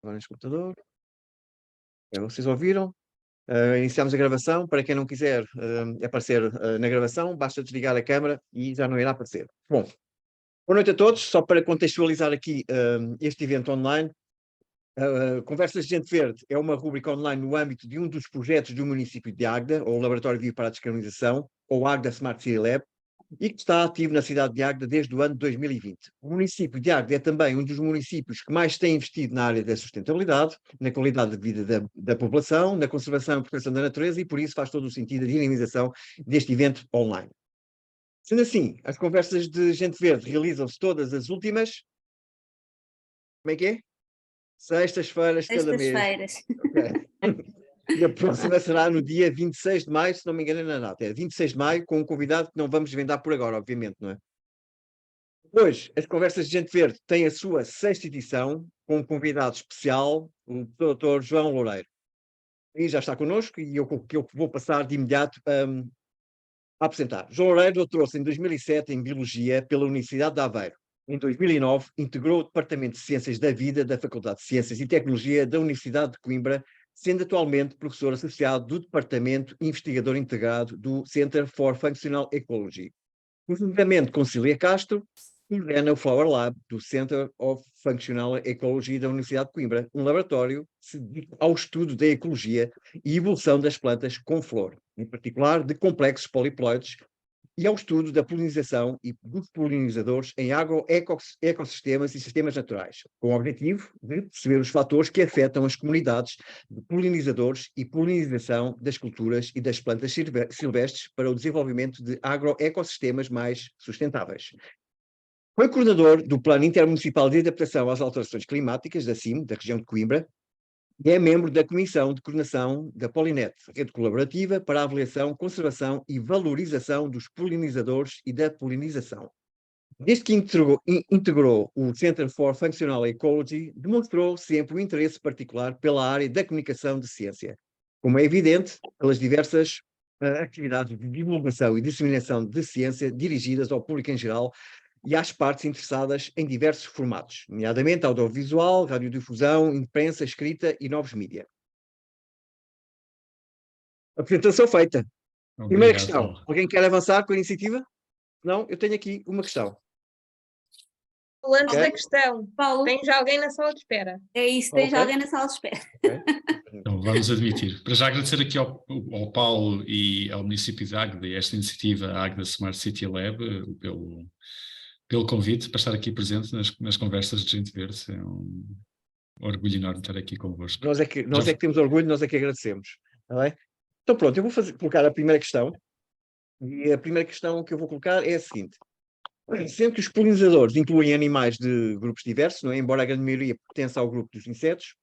agora neste computador. Vocês ouviram? Iniciamos a gravação. Para quem não quiser aparecer na gravação, basta desligar a câmara e já não irá aparecer. Bom, boa noite a todos. Só para contextualizar aqui este evento online, Conversas de Gente Verde é uma rubrica online no âmbito de um dos projetos do município de Águeda, ou Laboratório Vivo para a Descarbonização, ou Águeda Smart City Lab, e que está ativo na cidade de Águeda desde o ano de 2020. O município de Águeda é também um dos municípios que mais tem investido na área da sustentabilidade, na qualidade de vida da população, na conservação e proteção da natureza, e por isso faz todo o sentido a dinamização deste evento online. Sendo assim, as Conversas de Gente Verde realizam-se todas as últimas... Como é que é? Sextas-feiras cada mês. Sextas-feiras. Okay. E a próxima será no dia 26 de maio, se não me engano na data. É 26 de maio, com um convidado que não vamos desvendar por agora, obviamente, não é? Hoje, as Conversas de Gente Verde têm a sua 6ª edição, com um convidado especial, o Dr. João Loureiro. E já está connosco e eu vou passar de imediato a apresentar. João Loureiro doutorou-se em 2007 em Biologia pela Universidade de Aveiro. Em 2009, integrou o Departamento de Ciências da Vida da Faculdade de Ciências e Tecnologia da Universidade de Coimbra, sendo atualmente professor associado do Departamento Investigador Integrado do Center for Functional Ecology. Conjuntamente com Cília Castro, coordena o Flower Lab do Center of Functional Ecology da Universidade de Coimbra, um laboratório que se dedica ao estudo da ecologia e evolução das plantas com flor, em particular de complexos poliploides, e ao estudo da polinização e dos polinizadores em agroecossistemas e sistemas naturais, com o objetivo de perceber os fatores que afetam as comunidades de polinizadores e polinização das culturas e das plantas silvestres para o desenvolvimento de agroecossistemas mais sustentáveis. Foi coordenador do Plano Intermunicipal de Adaptação às Alterações Climáticas, da CIM, da região de Coimbra, e é membro da Comissão de Coordenação da Polinet, rede colaborativa para a avaliação, conservação e valorização dos polinizadores e da polinização. Desde que integrou o Center for Functional Ecology, demonstrou sempre um interesse particular pela área da comunicação de ciência, como é evidente pelas diversas atividades de divulgação e disseminação de ciência dirigidas ao público em geral e às partes interessadas em diversos formatos, nomeadamente audiovisual, radiodifusão, imprensa, escrita e novos mídia. Apresentação feita. Obrigado, Primeira questão. Paulo. Alguém quer avançar com a iniciativa? Não? Eu tenho aqui uma questão. Antes Ok. da questão, Paulo, tem já alguém na sala de espera? é isso, tens Ok. alguém na sala de espera. Então, vamos admitir. Para já agradecer aqui ao Paulo e ao município de Águeda e esta iniciativa, a Águeda Smart City Lab, pelo convite para estar aqui presente nas Conversas de Gente Verde. É um orgulho enorme estar aqui convosco. Nós é que temos orgulho, nós é que agradecemos. Está bem? Então pronto, eu vou colocar a primeira questão. E a primeira questão que eu vou colocar é a seguinte. Sendo que os polinizadores incluem animais de grupos diversos, não é? Embora a grande maioria pertença ao grupo dos insetos,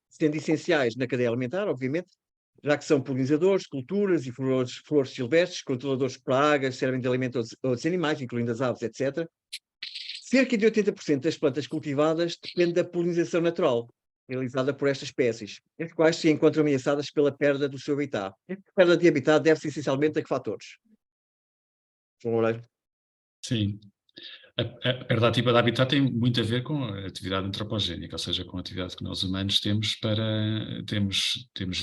sendo essenciais na cadeia alimentar, obviamente, já que são polinizadores, culturas e flores silvestres, controladores de pragas, servem de alimento a outros animais, incluindo as aves, etc. Cerca de 80% das plantas cultivadas depende da polinização natural, realizada por estas espécies, as quais se encontram ameaçadas pela perda do seu habitat. Esta perda de habitat deve-se essencialmente a que fatores? João Loureiro. Sim. A perda ativa de habitat tem muito a ver com a atividade antropogénica, ou seja, com a atividade que nós humanos temos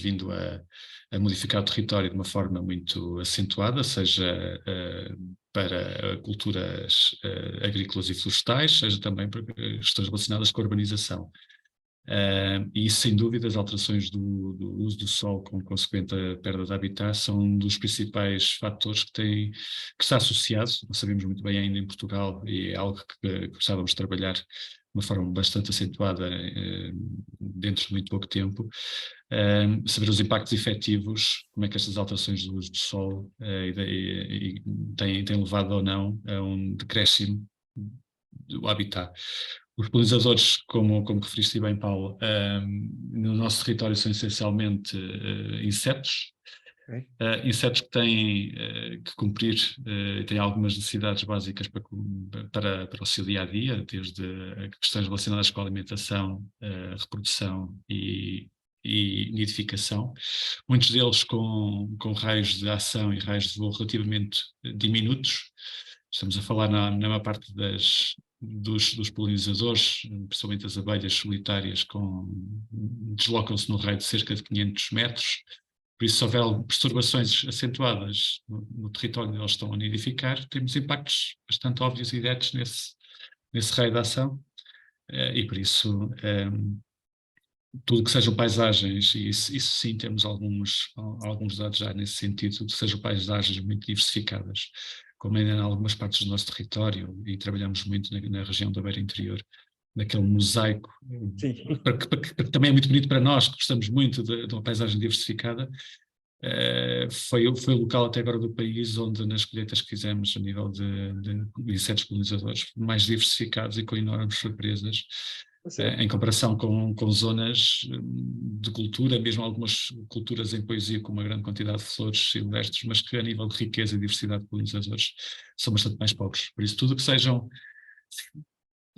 vindo a modificar o território de uma forma muito acentuada, seja para culturas agrícolas e florestais, seja também para questões relacionadas com a urbanização. E isso, sem dúvida, as alterações do uso do solo com consequente perda de habitat são um dos principais fatores que está associado, não sabemos muito bem ainda em Portugal, e é algo que gostávamos de trabalhar de uma forma bastante acentuada dentro de muito pouco tempo, saber os impactos efetivos, como é que estas alterações do uso do solo têm levado ou não a um decréscimo do habitat. Os polinizadores, como referiste bem, Paulo, no nosso território são essencialmente insetos, Okay. Insetos que têm que cumprir, têm algumas necessidades básicas para o seu dia-a-dia, desde questões relacionadas com a alimentação, reprodução e nidificação, muitos deles com raios de ação e raios de voo relativamente diminutos. Estamos a falar na maior parte das dos polinizadores, principalmente as abelhas solitárias, deslocam-se no raio de cerca de 500 metros. Por isso, se houver perturbações acentuadas no território onde eles estão a nidificar, temos impactos bastante óbvios e diretos nesse raio de ação. E por isso, tudo que sejam paisagens, e isso sim, temos alguns dados já nesse sentido, tudo que sejam paisagens muito diversificadas, como ainda em algumas partes do nosso território, e trabalhamos muito na região da Beira Interior, naquele mosaico, que também é muito bonito para nós, que gostamos muito de uma paisagem diversificada. Foi o local até agora do país onde nas colheitas que fizemos a nível de insetos polinizadores mais diversificados e com enormes surpresas, em comparação com zonas de cultura, mesmo algumas culturas em poesia com uma grande quantidade de flores silvestres, mas que a nível de riqueza e diversidade de polinizadores são bastante mais pobres. Por isso, tudo que sejam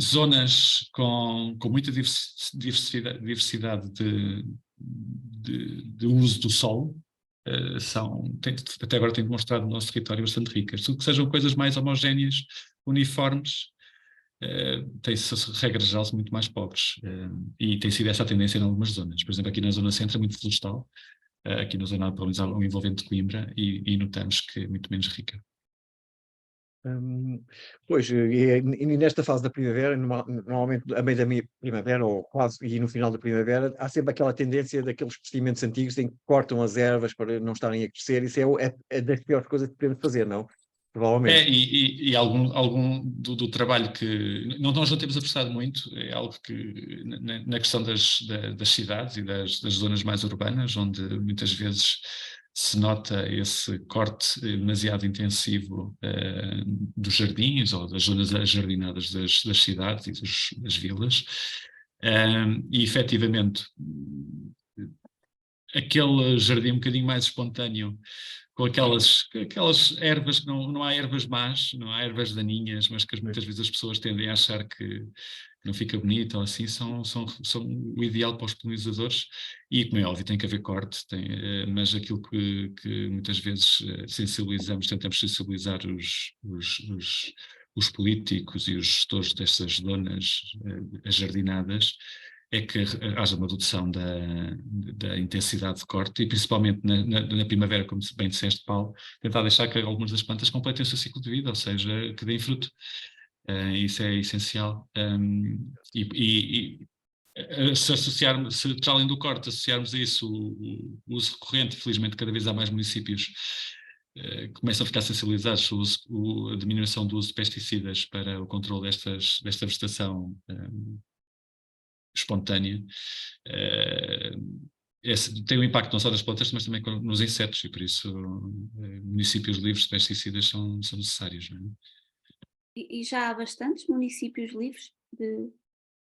zonas com muita diversidade de uso do solo, até agora tem demonstrado no nosso território bastante ricas. Tudo que sejam coisas mais homogéneas, uniformes, tem-se regras gerais muito mais pobres. E tem sido essa a tendência em algumas zonas. Por exemplo, aqui na zona centro é muito florestal, aqui na zona, pelo menos, o envolvente de Coimbra, e notamos que é muito menos rica. Pois, e nesta fase da primavera, normalmente a meio da primavera, ou quase, e no final da primavera, há sempre aquela tendência daqueles procedimentos antigos em que cortam as ervas para não estarem a crescer. Isso é das piores coisas que podemos fazer, não? Provavelmente. E algum do trabalho que nós não temos apressado muito, é algo que na questão das cidades e das zonas mais urbanas, onde muitas vezes se nota esse corte demasiado intensivo dos jardins ou das zonas ajardinadas das cidades e das vilas, e efetivamente aquele jardim um bocadinho mais espontâneo, com aquelas ervas que não há ervas más, não há ervas daninhas, mas que muitas vezes as pessoas tendem a achar que não fica bonito ou assim, são o ideal para os polinizadores. E, como é óbvio, tem que haver corte, mas aquilo que muitas vezes tentamos sensibilizar os políticos e os gestores destas zonas ajardinadas, é que haja uma redução da intensidade de corte e principalmente na primavera, como bem disseste, Paulo, tentar deixar que algumas das plantas completem o seu ciclo de vida, ou seja, que deem fruto. Isso é essencial. Se para além do corte associarmos a isso o uso recorrente, felizmente cada vez há mais municípios que começam a ficar sensibilizados sobre a diminuição do uso de pesticidas para o controle desta vegetação espontânea, tem um impacto não só nas plantas, mas também nos insetos, e por isso municípios livres de pesticidas são necessários. Não é? E já há bastantes municípios livres de...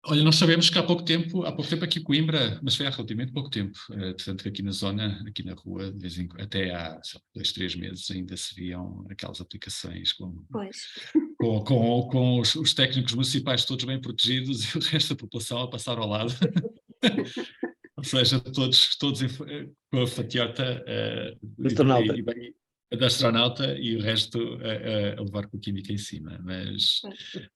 Olha, nós sabemos que há pouco tempo aqui em Coimbra, mas foi há relativamente pouco tempo, portanto que aqui na zona, aqui na rua, de vez em quando, até há 2, 3 meses ainda se viam aquelas aplicações com os técnicos municipais todos bem protegidos e o resto da população a passar ao lado. Ou seja, todos com a fatiota da astronauta e o resto a levar com a química em cima. Mas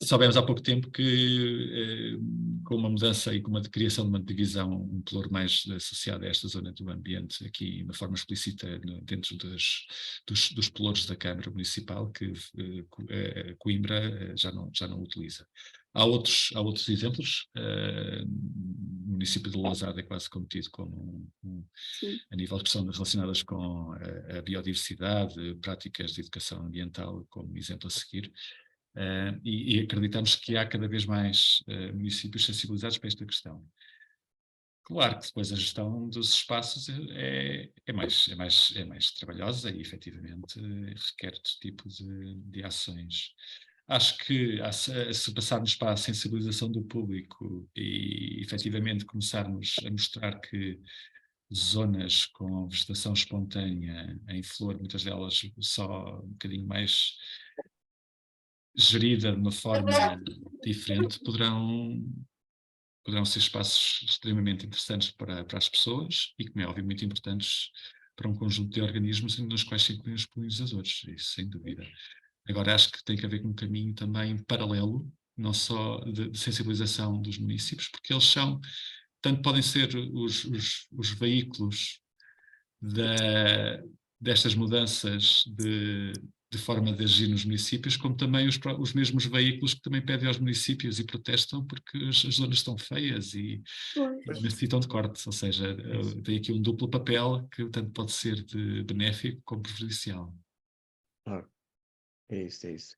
soubemos há pouco tempo que com uma mudança e com uma criação de uma divisão, um pelouro mais associado a esta zona do ambiente, aqui de uma forma explícita dentro dos pelouros da Câmara Municipal, que Coimbra já não utiliza. Há outros exemplos. O município de Lousada é quase cometido como a nível de questões relacionadas com a biodiversidade, práticas de educação ambiental como exemplo a seguir. E acreditamos que há cada vez mais municípios sensibilizados para esta questão. Claro que depois a gestão dos espaços é mais trabalhosa e efetivamente requer outro tipo de ações. Acho que se passarmos para a sensibilização do público e efetivamente começarmos a mostrar que zonas com vegetação espontânea em flor, muitas delas só um bocadinho mais gerida de uma forma diferente, poderão ser espaços extremamente interessantes para as pessoas e, como é óbvio, muito importantes para um conjunto de organismos nos quais se incluem os polinizadores, isso sem dúvida. Agora acho que tem que haver um caminho também paralelo não só de sensibilização dos municípios, porque eles são, tanto podem ser os veículos destas mudanças de forma de agir nos municípios, como também os mesmos veículos que também pedem aos municípios e protestam porque as zonas estão feias e Pois. necessitam de cortes, ou seja, tem aqui um duplo papel que tanto pode ser de benéfico como prejudicial. Claro. É isso, é isso.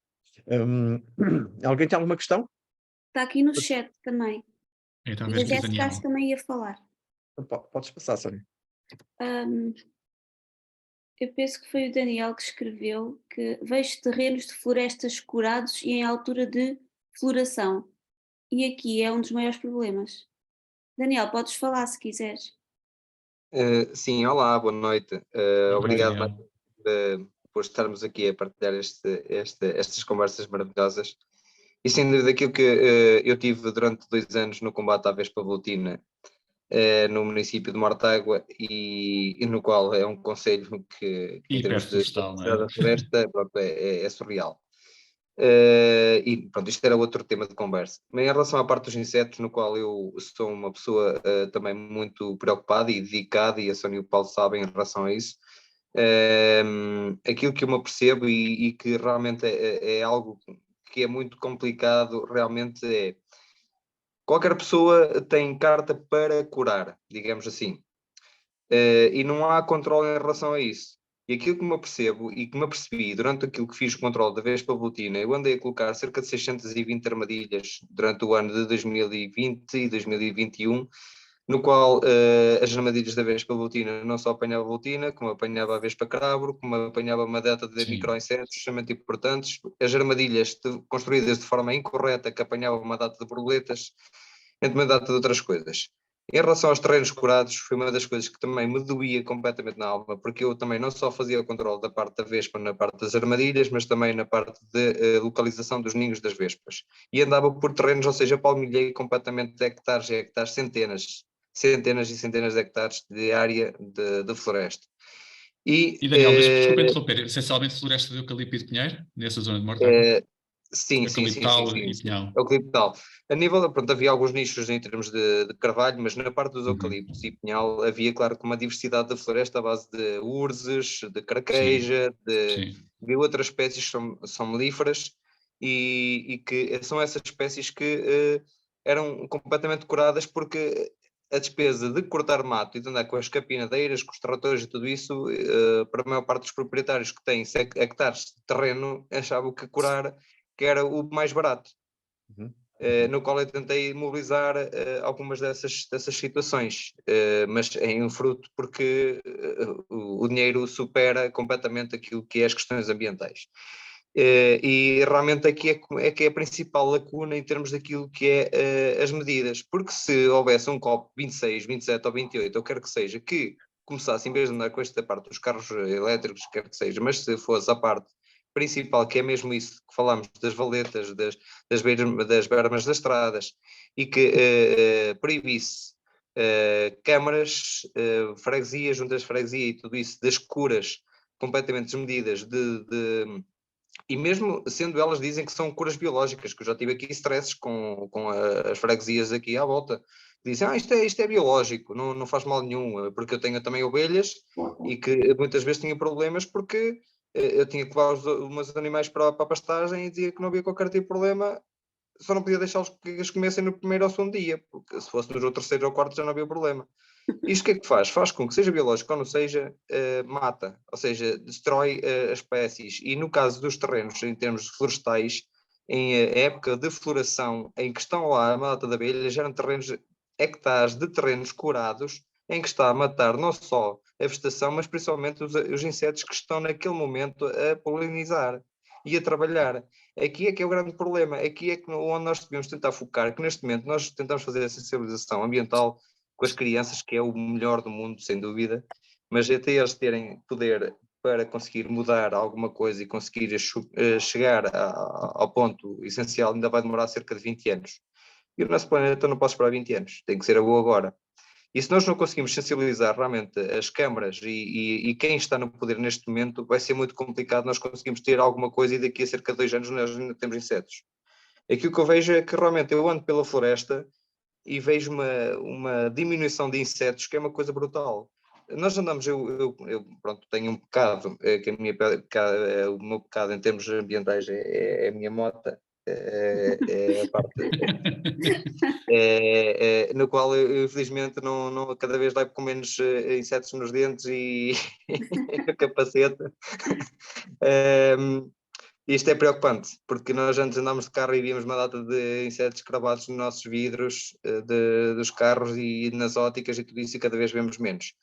Alguém tem alguma questão? Está aqui no chat também. Então, E a mesmo que o Jéssica acho Daniel. que também ia falar. Podes passar, Sónia. Hum, eu penso que foi o Daniel que escreveu que vejo terrenos de florestas curados e em altura de floração. E aqui é um dos maiores problemas. Daniel, podes falar se quiseres. Sim, olá, boa noite. Olá, Obrigado Daniel. por estarmos aqui a partilhar estas conversas maravilhosas. E sem dúvida aquilo que eu tive durante 2 anos no combate à Vespa Votina no município de Mortágua e no qual é um concelho que em termos de Hiperflorestal, não é? da floresta, pronto, é surreal. E pronto, isto era outro tema de conversa. Mas em relação à parte dos insetos, no qual eu sou uma pessoa também muito preocupada e dedicada, e a Sónia e o Paulo sabem em relação a isso, aquilo que eu me apercebo e que realmente é algo que é muito complicado, realmente é qualquer pessoa tem carta para curar, digamos assim. E não há controle em relação a isso. E aquilo que me apercebo e que me apercebi durante aquilo que fiz o controle da Vespa Votina, eu andei a colocar cerca de 620 armadilhas durante o ano de 2020 e 2021, no qual as armadilhas da Vespa Votina não só apanhava a Votina, como apanhava a Vespa Crabro, como apanhava uma data de Sim. microinsetos extremamente importantes, as armadilhas construídas de forma incorreta, que apanhavam uma data de borboletas, entre uma data de outras coisas. Em relação aos terrenos curados, foi uma das coisas que também me doía completamente na alma, porque eu também não só fazia o controle da parte da vespa na parte das armadilhas, mas também na parte de localização dos ninhos das vespas. E andava por terrenos, ou seja, palmilhei completamente de hectares e hectares, centenas e centenas de hectares de área de floresta. E Daniel, mas desculpa interromper, essencialmente floresta de eucalipto e de pinheiro, nessa zona de Mortágua? Sim. Eucaliptal e pinhal. Eucaliptal. A nível, pronto, havia alguns nichos em termos de carvalho, mas na parte dos Uhum. eucaliptos e pinhal havia, claro, que uma diversidade da floresta à base de urzes, de carqueja, de outras espécies que são melíferas e que são essas espécies que eram completamente curadas porque a despesa de cortar mato e de andar com as capinadeiras, com os tratores e tudo isso, para a maior parte dos proprietários que têm hectares de terreno, achavam que curar que era o mais barato, no qual eu tentei mobilizar algumas dessas situações, mas em fruto porque o dinheiro supera completamente aquilo que é as questões ambientais. E realmente aqui é que é a principal lacuna em termos daquilo que é as medidas, porque se houvesse um COP 26, 27 ou 28, ou quer que seja, que começasse, em vez de andar com esta parte dos carros elétricos, quer que seja, mas se fosse a parte principal, que é mesmo isso que falamos das valetas, das bermas das estradas, e que proibisse câmaras, freguesias, juntas de freguesia e tudo isso, das curas completamente desmedidas e mesmo sendo elas dizem que são curas biológicas, que eu já tive aqui stresses com as freguesias aqui à volta, dizem, isto é biológico, não faz mal nenhum, porque eu tenho também ovelhas e que muitas vezes tinha problemas porque eu tinha que levar os meus animais para a pastagem e dizia que não havia qualquer tipo de problema, só não podia deixá-los que eles comessem no primeiro ou segundo dia, porque se fosse no terceiro ou quarto já não havia problema. Isto o que é que faz? Faz com que seja biológico ou não seja, mata, ou seja, destrói as espécies. E no caso dos terrenos, em termos florestais, em época de floração, em que estão lá a mata de abelhas, eram terrenos, hectares de terrenos curados, em que está a matar não só a vegetação, mas principalmente os insetos que estão naquele momento a polinizar e a trabalhar. Aqui é que é o grande problema, aqui é que onde nós devemos tentar focar, que neste momento nós tentamos fazer a sensibilização ambiental com as crianças, que é o melhor do mundo, sem dúvida, mas até eles terem poder para conseguir mudar alguma coisa e conseguir chegar ao ponto essencial, ainda vai demorar cerca de 20 anos. E o nosso planeta não pode esperar 20 anos, tem que ser agora. E se nós não conseguimos sensibilizar realmente as câmaras e quem está no poder neste momento, vai ser muito complicado nós conseguimos ter alguma coisa e daqui a cerca de 2 anos nós ainda temos insetos. Aquilo que eu vejo é que realmente eu ando pela floresta e vejo uma diminuição de insetos que é uma coisa brutal. Nós andamos, eu pronto, tenho um pecado, que o meu pecado em termos ambientais é a minha mota, é a parte no qual eu infelizmente não cada vez levo com menos insetos nos dentes e no capacete. Isto é preocupante, porque nós antes andámos de carro e víamos uma data de insetos cravados nos nossos vidros dos carros e nas óticas e tudo isso, e cada vez vemos menos.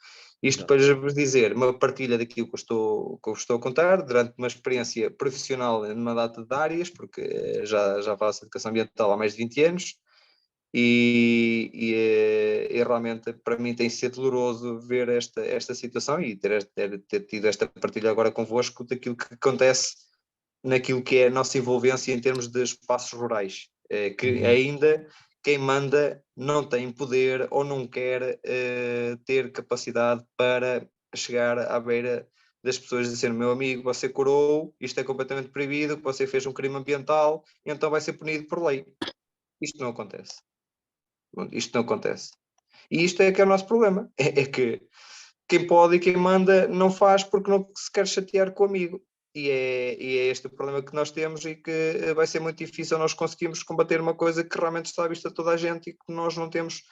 Isto para vos dizer, uma partilha daquilo que eu estou a contar, durante uma experiência profissional numa data de áreas, porque já faço educação ambiental há mais de 20 anos, e realmente para mim tem sido doloroso ver esta situação e ter tido esta partilha agora convosco daquilo que acontece naquilo que é a nossa envolvência em termos de espaços rurais, que ainda quem manda não tem poder ou não quer ter capacidade para chegar à beira das pessoas e dizer, meu amigo, você curou, isto é completamente proibido, você fez um crime ambiental, então vai ser punido por lei. Isto não acontece. Isto não acontece. E isto é que é o nosso problema, é que quem pode e quem manda não faz porque não se quer chatear com o amigo. E é este o problema que nós temos e que vai ser muito difícil nós conseguirmos combater uma coisa que realmente está à vista de toda a gente e que nós não temos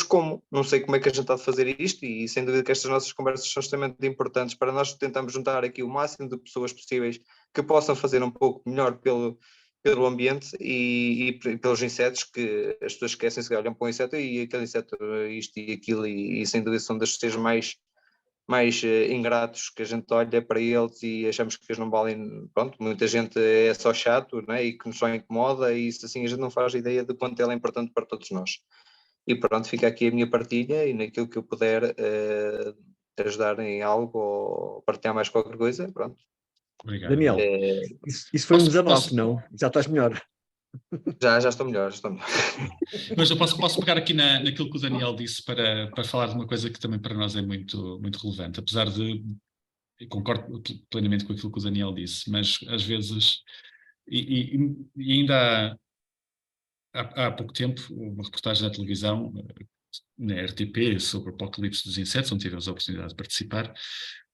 como. Não sei como é que a gente está a fazer isto e sem dúvida que estas nossas conversas são extremamente importantes para nós tentarmos juntar aqui o máximo de pessoas possíveis que possam fazer um pouco melhor pelo ambiente e pelos insetos, que as pessoas esquecem-se que olham para um inseto e aquele inseto isto e aquilo e sem dúvida são das seres mais ingratos, que a gente olha para eles e achamos que eles não valem, pronto, muita gente é só chato, né, e que nos só incomoda e isso assim a gente não faz ideia de quanto ela é importante para todos nós. E pronto, fica aqui a minha partilha e naquilo que eu puder ajudar em algo ou partilhar mais qualquer coisa, pronto. Obrigado. Daniel, isso foi um desabafo, não? Já estás melhor. Já estou melhor, Mas eu posso pegar aqui naquilo que o Daniel disse para falar de uma coisa que também para nós é muito, muito relevante, apesar de, eu concordo plenamente com aquilo que o Daniel disse, mas às vezes, e ainda há pouco tempo, uma reportagem na televisão, na RTP, sobre o apocalipse dos insetos, onde tivemos a oportunidade de participar,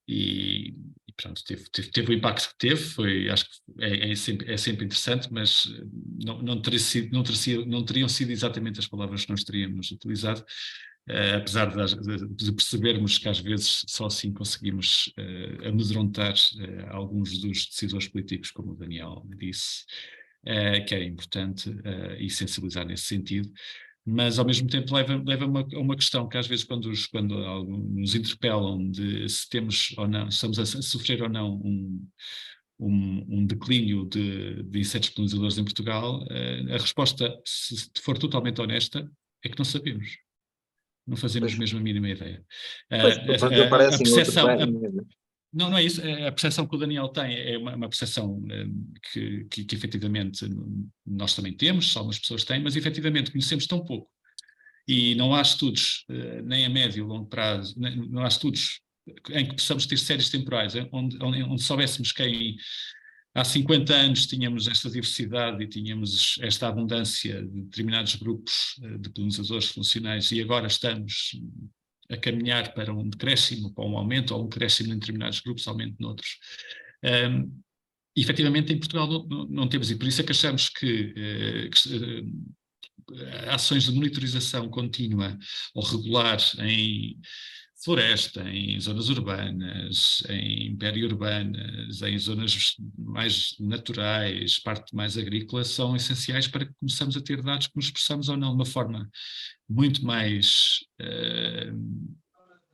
e pronto, teve o impacto que teve, acho que é sempre interessante, mas não teriam sido exatamente as palavras que nós teríamos utilizado, apesar de percebermos que às vezes só assim conseguimos amedrontar alguns dos decisores políticos, como o Daniel disse, que era importante e sensibilizar nesse sentido. Mas ao mesmo tempo leva-me a uma questão que às vezes quando nos interpelam de se temos ou não, estamos a sofrer ou não um declínio de insetos polinizadores em Portugal, a resposta, se for totalmente honesta, é que não sabemos. Não fazemos mesmo a mínima ideia. A percepção... Não é isso. A percepção que o Daniel tem é uma percepção que efetivamente nós também temos, só algumas pessoas têm, mas efetivamente conhecemos tão pouco. E não há estudos, nem a médio e longo prazo, não há estudos em que possamos ter séries temporais, onde soubéssemos que há 50 anos tínhamos esta diversidade e tínhamos esta abundância de determinados grupos de polinizadores funcionais e agora estamos a caminhar para um decréscimo, para um aumento, ou um crescimento em determinados grupos, aumento noutros. Efetivamente, em Portugal não temos, e por isso é que achamos que ações de monitorização contínua ou regular em floresta, em zonas urbanas, em periurbanas, em zonas mais naturais, parte mais agrícola, são essenciais para que começamos a ter dados que nos expressamos ou não de uma forma muito mais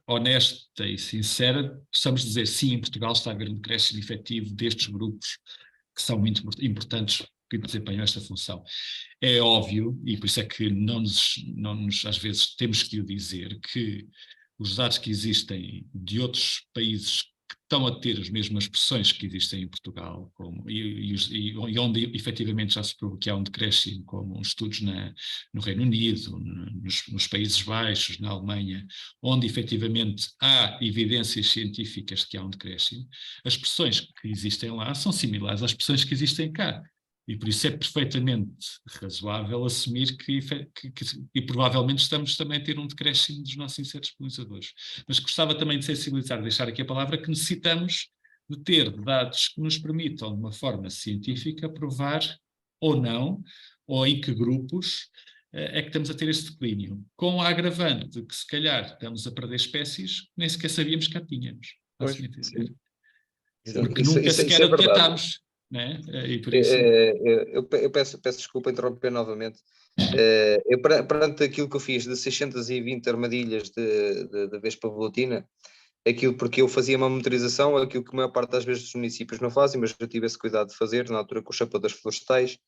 honesta e sincera, possamos dizer sim, em Portugal está a haver um decréscimo efetivo destes grupos que são muito importantes que desempenham esta função. É óbvio, e por isso é que não nos às vezes temos que o dizer, que os dados que existem de outros países que estão a ter as mesmas pressões que existem em Portugal, e onde efetivamente já se provou que há um decréscimo, como estudos no Reino Unido, nos Países Baixos, na Alemanha, onde efetivamente há evidências científicas de que há um decréscimo, as pressões que existem lá são similares às pressões que existem cá. E por isso é perfeitamente razoável assumir e provavelmente estamos também a ter um decréscimo dos nossos insetos polinizadores. Mas gostava também de sensibilizar, deixar aqui a palavra, que necessitamos de ter dados que nos permitam, de uma forma científica, provar ou não, ou em que grupos é que estamos a ter este declínio. Com a agravante de que, se calhar, estamos a perder espécies que nem sequer sabíamos que a tínhamos. Posso-me entender? Porque nunca sequer a detectámos. Né? E por isso... eu peço desculpa interromper novamente. Eu, perante aquilo que eu fiz de 620 armadilhas de vespa velutina, aquilo porque eu fazia uma monitorização, aquilo que a maior parte das vezes os municípios não fazem, mas eu tive esse cuidado de fazer, na altura com o chapéu das florestais.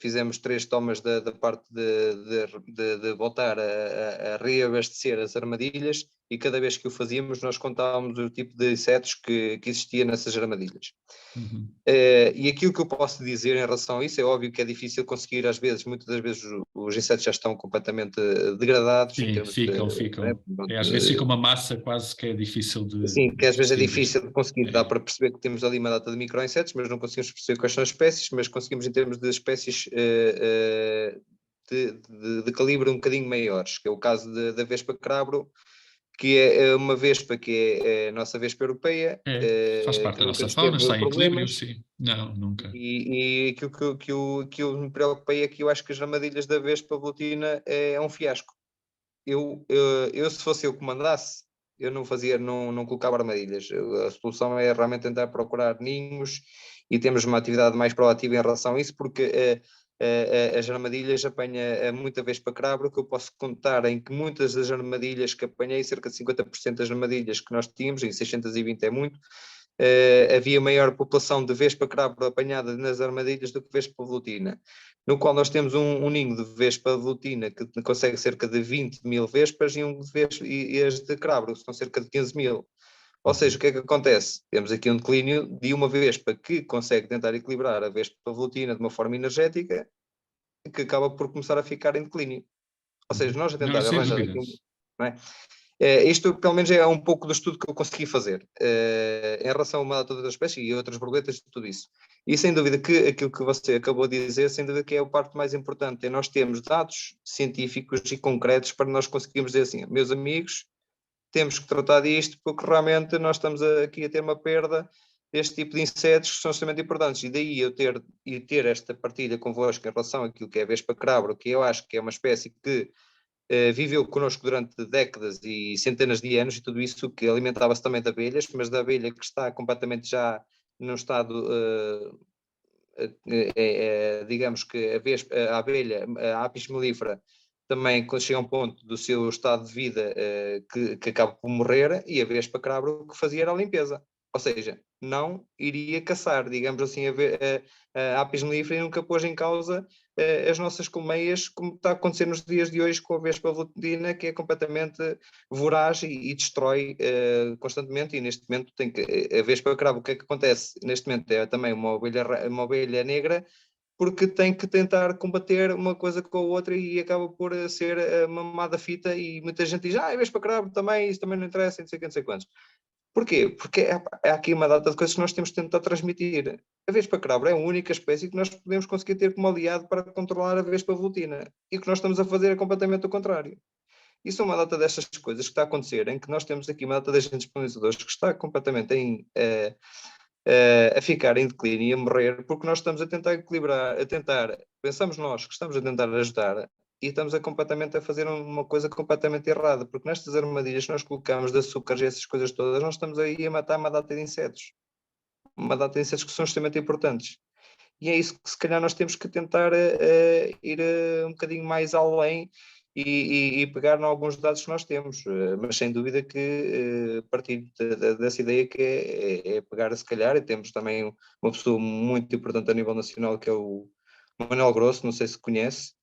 Fizemos 3 tomas da parte de voltar a reabastecer as armadilhas, e cada vez que o fazíamos nós contávamos o tipo de insetos que existia nessas armadilhas. Uhum. E aquilo que eu posso dizer em relação a isso, é óbvio que é difícil conseguir, às vezes, muitas das vezes os insetos já estão completamente degradados. Sim, em termos ficam. Né? Às vezes fica uma massa quase que é difícil de... Sim, que às vezes é distinguir. difícil de conseguir, dá para perceber que temos ali uma data de microinsetos, mas não conseguimos perceber quais são as espécies, mas conseguimos em termos de espécies de calibre um bocadinho maiores, que é o caso da vespa crabro, que é uma vespa que é a nossa vespa europeia. Faz parte que da nunca nossa nos fauna, teve está em equilíbrio, problemas. sim. Não, nunca. E aquilo que eu me preocupei é que eu acho que as armadilhas da vespa velutina é um fiasco. Eu, se fosse eu que mandasse, eu não fazia, não colocava armadilhas. A solução é realmente tentar procurar ninhos e temos uma atividade mais proativa em relação a isso, porque as armadilhas apanha muita vez para crabro, que eu posso contar em que muitas das armadilhas que apanhei, cerca de 50% das armadilhas que nós tínhamos, em 620 é muito, havia maior população de vespa crabro apanhada nas armadilhas do que vespa velutina, no qual nós temos um ninho de vespa velutina que consegue cerca de 20 mil vespas, e as de crabro são cerca de 15 mil. Ou seja, o que é que acontece? Temos aqui um declínio de uma vespa que consegue tentar equilibrar a vespa velutina de uma forma energética, que acaba por começar a ficar em declínio. Ou seja, nós a tentar Sem arranjar dúvida. aqui não é? Isto, pelo menos, é um pouco do estudo que eu consegui fazer em relação a uma data de outras espécies e outras borboletas e tudo isso. E sem dúvida que aquilo que você acabou de dizer, sem dúvida que é a parte mais importante, é nós termos dados científicos e concretos para nós conseguirmos dizer assim, meus amigos, temos que tratar disto porque realmente nós estamos aqui a ter uma perda deste tipo de insetos que são extremamente importantes. E daí eu ter esta partilha convosco em relação àquilo que é a vespa crabro, que eu acho que é uma espécie que viveu connosco durante décadas e centenas de anos, e tudo isso que alimentava-se também de abelhas, mas da abelha que está completamente já num estado, digamos que a abelha, a apis mellifera, também quando chega a um ponto do seu estado de vida que acaba por morrer, e a vespa crabro o que fazia era a limpeza. Ou seja, não iria caçar, digamos assim, a apis mellifera nunca pôs em causa as nossas colmeias, como está a acontecer nos dias de hoje com a vespa velutina, que é completamente voraz e destrói constantemente, e neste momento a vespa cravo, o que é que acontece? Neste momento é também uma ovelha negra, porque tem que tentar combater uma coisa com a outra e acaba por ser uma mamada fita, e muita gente diz, a vespa cravo também, isso também não interessa, não sei quantos, não sei quantos. Porquê? Porque há aqui uma data de coisas que nós temos de tentar transmitir. A vespa crabro é a única espécie que nós podemos conseguir ter como aliado para controlar a vespa velutina. E o que nós estamos a fazer é completamente o contrário. Isso é uma data destas coisas que está a acontecer, em que nós temos aqui uma data de agentes polinizadores que está completamente a ficar em declínio e a morrer, porque nós estamos a tentar equilibrar, pensamos nós que estamos a tentar ajudar, e estamos completamente a fazer uma coisa completamente errada, porque nestas armadilhas que nós colocamos de açúcares e essas coisas todas, nós estamos aí a matar uma data de insetos que são extremamente importantes. E é isso que se calhar nós temos que tentar ir um bocadinho mais além e pegar em alguns dados que nós temos, mas sem dúvida que partir dessa ideia que é pegar, se calhar, e temos também uma pessoa muito importante a nível nacional, que é o Manuel Grosso, não sei se conhece,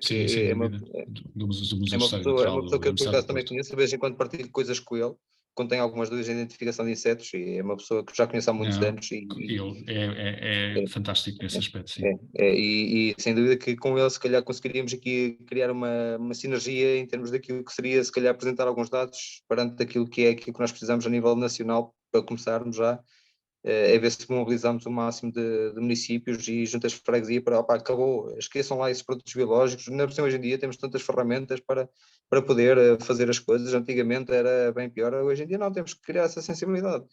Sim, sem dúvida. Do Museu de História Natural pessoa que da eu por Universidade acaso do também Porto. conheço, de vez em quando partilho coisas com ele, quando tem algumas dúvidas de identificação de insetos, e é uma pessoa que já conheço há muitos anos. Ele é fantástico nesse aspecto, sim. E sem dúvida que com ele se calhar conseguiríamos aqui criar uma sinergia em termos daquilo que seria, se calhar, apresentar alguns dados perante aquilo que nós precisamos a nível nacional, para começarmos já é ver se mobilizamos o máximo de municípios e juntas de freguesia para, opa, acabou, esqueçam lá esses produtos biológicos. Ainda por cima, hoje em dia temos tantas ferramentas para poder fazer as coisas. Antigamente era bem pior, hoje em dia não, temos que criar essa sensibilidade.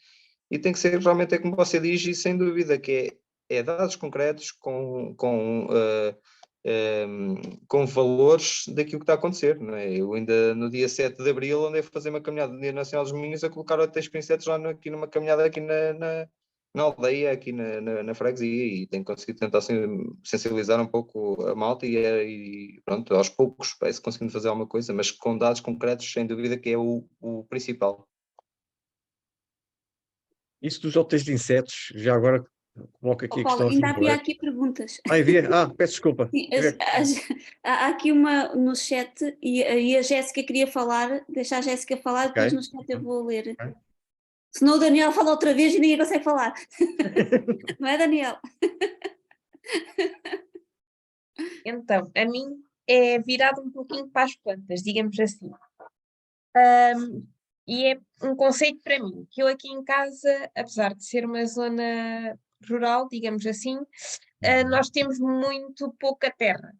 E tem que ser realmente, é como você diz, e sem dúvida que é dados concretos com valores daquilo que está a acontecer, não é? Eu ainda no dia 7 de Abril andei a fazer uma caminhada no Dia Nacional dos Meninos a colocar hotéis com insetos lá aqui numa caminhada aqui na aldeia, aqui na freguesia, e tenho conseguido tentar sensibilizar um pouco a malta e pronto, aos poucos parece que conseguimos fazer alguma coisa, mas com dados concretos, sem dúvida que é o principal. Isso dos hotéis de insetos, já agora coloco aqui a Paulo, questão ainda assim, havia aqui perguntas. peço desculpa. Sim, há aqui uma no chat e a Jéssica queria falar, deixa a Jéssica falar, depois no chat eu vou ler. Okay. Senão o Daniel fala outra vez e ninguém consegue falar. Não é, Daniel? Então, a mim é virado um pouquinho para as plantas, digamos assim. E é um conceito para mim, que eu aqui em casa, apesar de ser uma zona rural, digamos assim, nós temos muito pouca terra,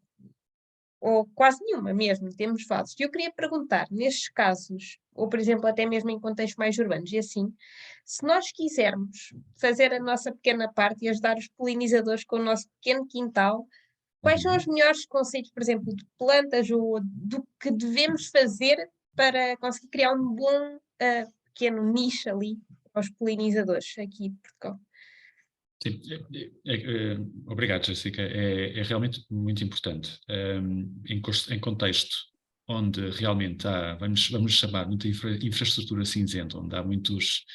ou quase nenhuma mesmo, temos vasos. E eu queria perguntar, nestes casos, ou por exemplo até mesmo em contextos mais urbanos e assim, se nós quisermos fazer a nossa pequena parte e ajudar os polinizadores com o nosso pequeno quintal, quais são os melhores conceitos, por exemplo, de plantas ou do que devemos fazer para conseguir criar um bom pequeno nicho ali aos polinizadores aqui em Portugal? Sim, obrigado, Jéssica. É realmente muito importante. Em contexto onde realmente há, vamos chamar, muita infraestrutura cinzenta, onde há muitos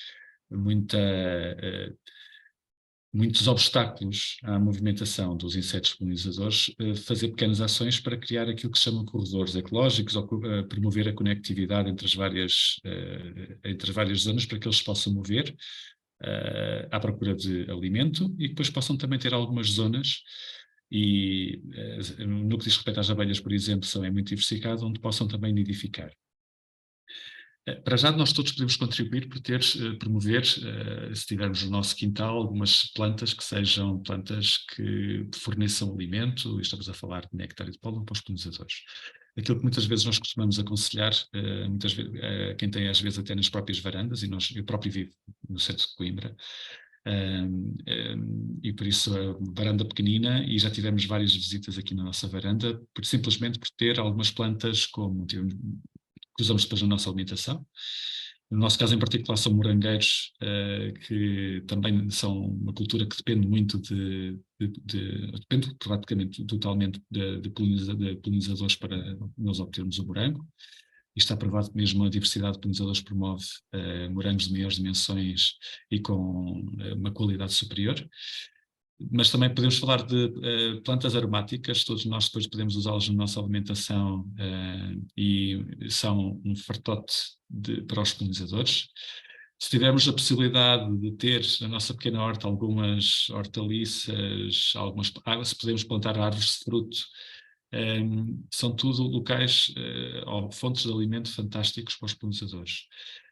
obstáculos à movimentação dos insetos polinizadores, fazer pequenas ações para criar aquilo que se chama corredores ecológicos ou promover a conectividade entre as várias zonas para que eles se possam mover à procura de alimento e depois possam também ter algumas zonas e no que diz respeito às abelhas, por exemplo, é muito diversificado, onde possam também nidificar. Para já nós todos podemos contribuir por promover, se tivermos no nosso quintal, algumas plantas que sejam plantas que forneçam alimento, e estamos a falar de néctar e de pólen para os polinizadores. Aquilo que muitas vezes nós costumamos aconselhar, quem tem às vezes até nas próprias varandas, e eu próprio vivo no centro de Coimbra, e por isso a varanda pequenina, e já tivemos várias visitas aqui na nossa varanda, simplesmente por ter algumas plantas que usamos depois na nossa alimentação. No nosso caso em particular são morangueiros, que também são uma cultura que depende muito depende praticamente totalmente de polinizadores para nós obtermos o morango. E está provado que mesmo a diversidade de polinizadores promove morangos de maiores dimensões e com uma qualidade superior. Mas também podemos falar de plantas aromáticas, todos nós depois podemos usá-las na nossa alimentação e são um fartote para os polinizadores. Se tivermos a possibilidade de ter na nossa pequena horta algumas hortaliças, se podemos plantar árvores de fruto, são tudo locais ou fontes de alimento fantásticos para os polinizadores.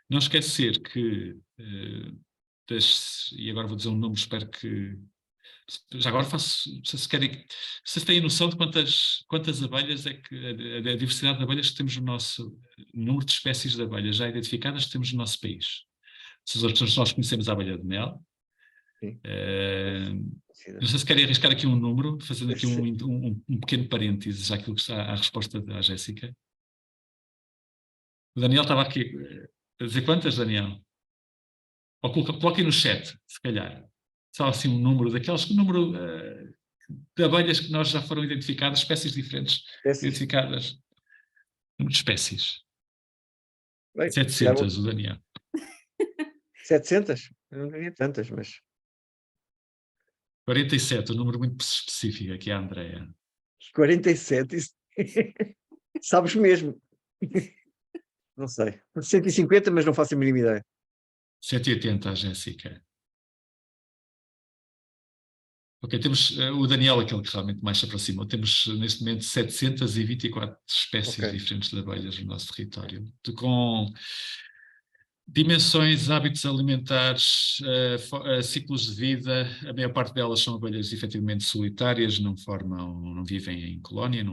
Não esquecer que, e agora vou dizer um número, espero que já agora se têm noção de quantas abelhas é que a diversidade de abelhas que temos no nosso número de espécies de abelhas já identificadas que temos no nosso país. Se nós conhecemos a abelha de mel, não sei se querem arriscar aqui um número, fazendo aqui um pequeno parênteses àquilo que está à resposta da Jéssica. O Daniel estava aqui a dizer quantas, Daniel? Ou coloque no chat, se calhar. Só assim um número de abelhas que nós já foram identificadas, espécies diferentes identificadas. Número de espécies. Bem, 700, o Daniel. 700? Eu não diria tantas, mas... 47, um número muito específico, aqui é a Andrea. 47? Isso... Sabes mesmo. Não sei. 150, mas não faço a mínima ideia. 180, a Jéssica. Ok, temos o Daniel, aquele que realmente mais se aproximou. Temos neste momento 724 espécies diferentes de abelhas no nosso território, com Dimensões, hábitos alimentares, ciclos de vida, a maior parte delas são abelhas efetivamente solitárias, não vivem em colónia,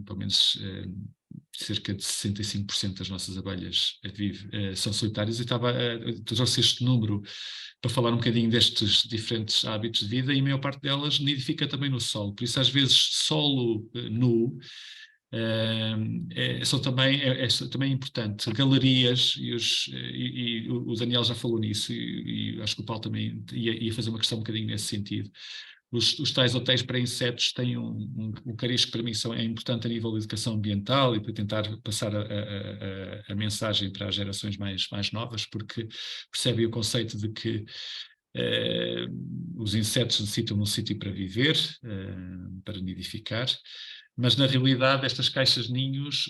pelo menos cerca de 65% das nossas abelhas são solitárias, e trouxe este número para falar um bocadinho destes diferentes hábitos de vida, e a maior parte delas nidifica também no solo, por isso às vezes solo nu é também importante. Galerias, e o Daniel já falou nisso, e acho que o Paulo também ia fazer uma questão um bocadinho nesse sentido. Os tais hotéis para insetos têm um cariz que para mim é importante a nível de educação ambiental e para tentar passar a mensagem para as gerações mais novas, porque percebem o conceito de que os insetos necessitam de um sítio para viver, para nidificar, mas na realidade estas caixas-ninhos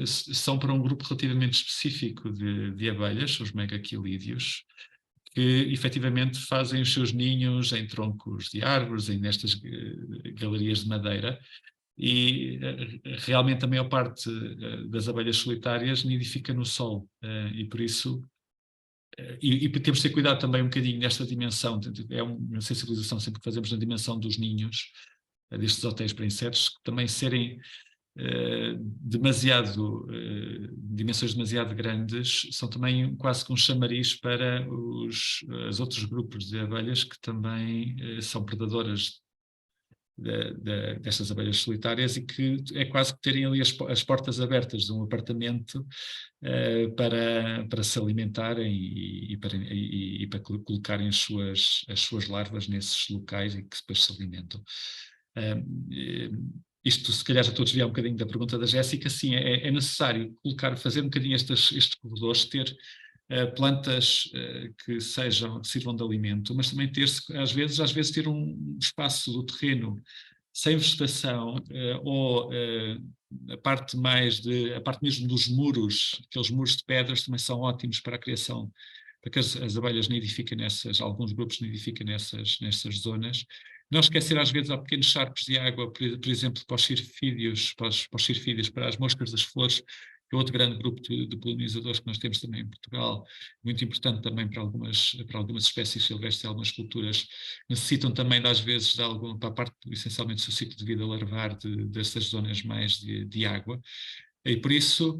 são para um grupo relativamente específico de abelhas, os megaquilídeos, que efetivamente fazem os seus ninhos em troncos de árvores, nestas galerias de madeira, e realmente a maior parte das abelhas solitárias nidifica no solo, e por isso e temos de ter cuidado também um bocadinho nesta dimensão, é uma sensibilização sempre que fazemos na dimensão dos ninhos, destes hotéis para insetos, que também serem dimensões demasiado grandes, são também quase que um chamariz para os outros grupos de abelhas que também são predadoras destas abelhas solitárias, e que é quase que terem ali as portas abertas de um apartamento para se alimentarem e para colocarem as suas larvas nesses locais e que depois se alimentam. Isto, se calhar, já estou a desviar um bocadinho da pergunta da Jéssica. Sim, é necessário fazer um bocadinho estes corredores, ter plantas que sirvam de alimento, mas também às vezes ter um espaço do terreno sem vegetação, ou a parte mesmo dos muros, aqueles muros de pedras também são ótimos para a criação, para que as abelhas nidifiquem alguns grupos nidificam nessas zonas. Não esquecer, às vezes, há pequenos charcos de água, por exemplo, para os cirfídeos, para as moscas das flores, que é outro grande grupo de polinizadores que nós temos também em Portugal, muito importante também para algumas espécies silvestres e algumas culturas. Necessitam também, às vezes, para a parte, essencialmente, do seu ciclo de vida larvar, dessas zonas mais de água. E por isso,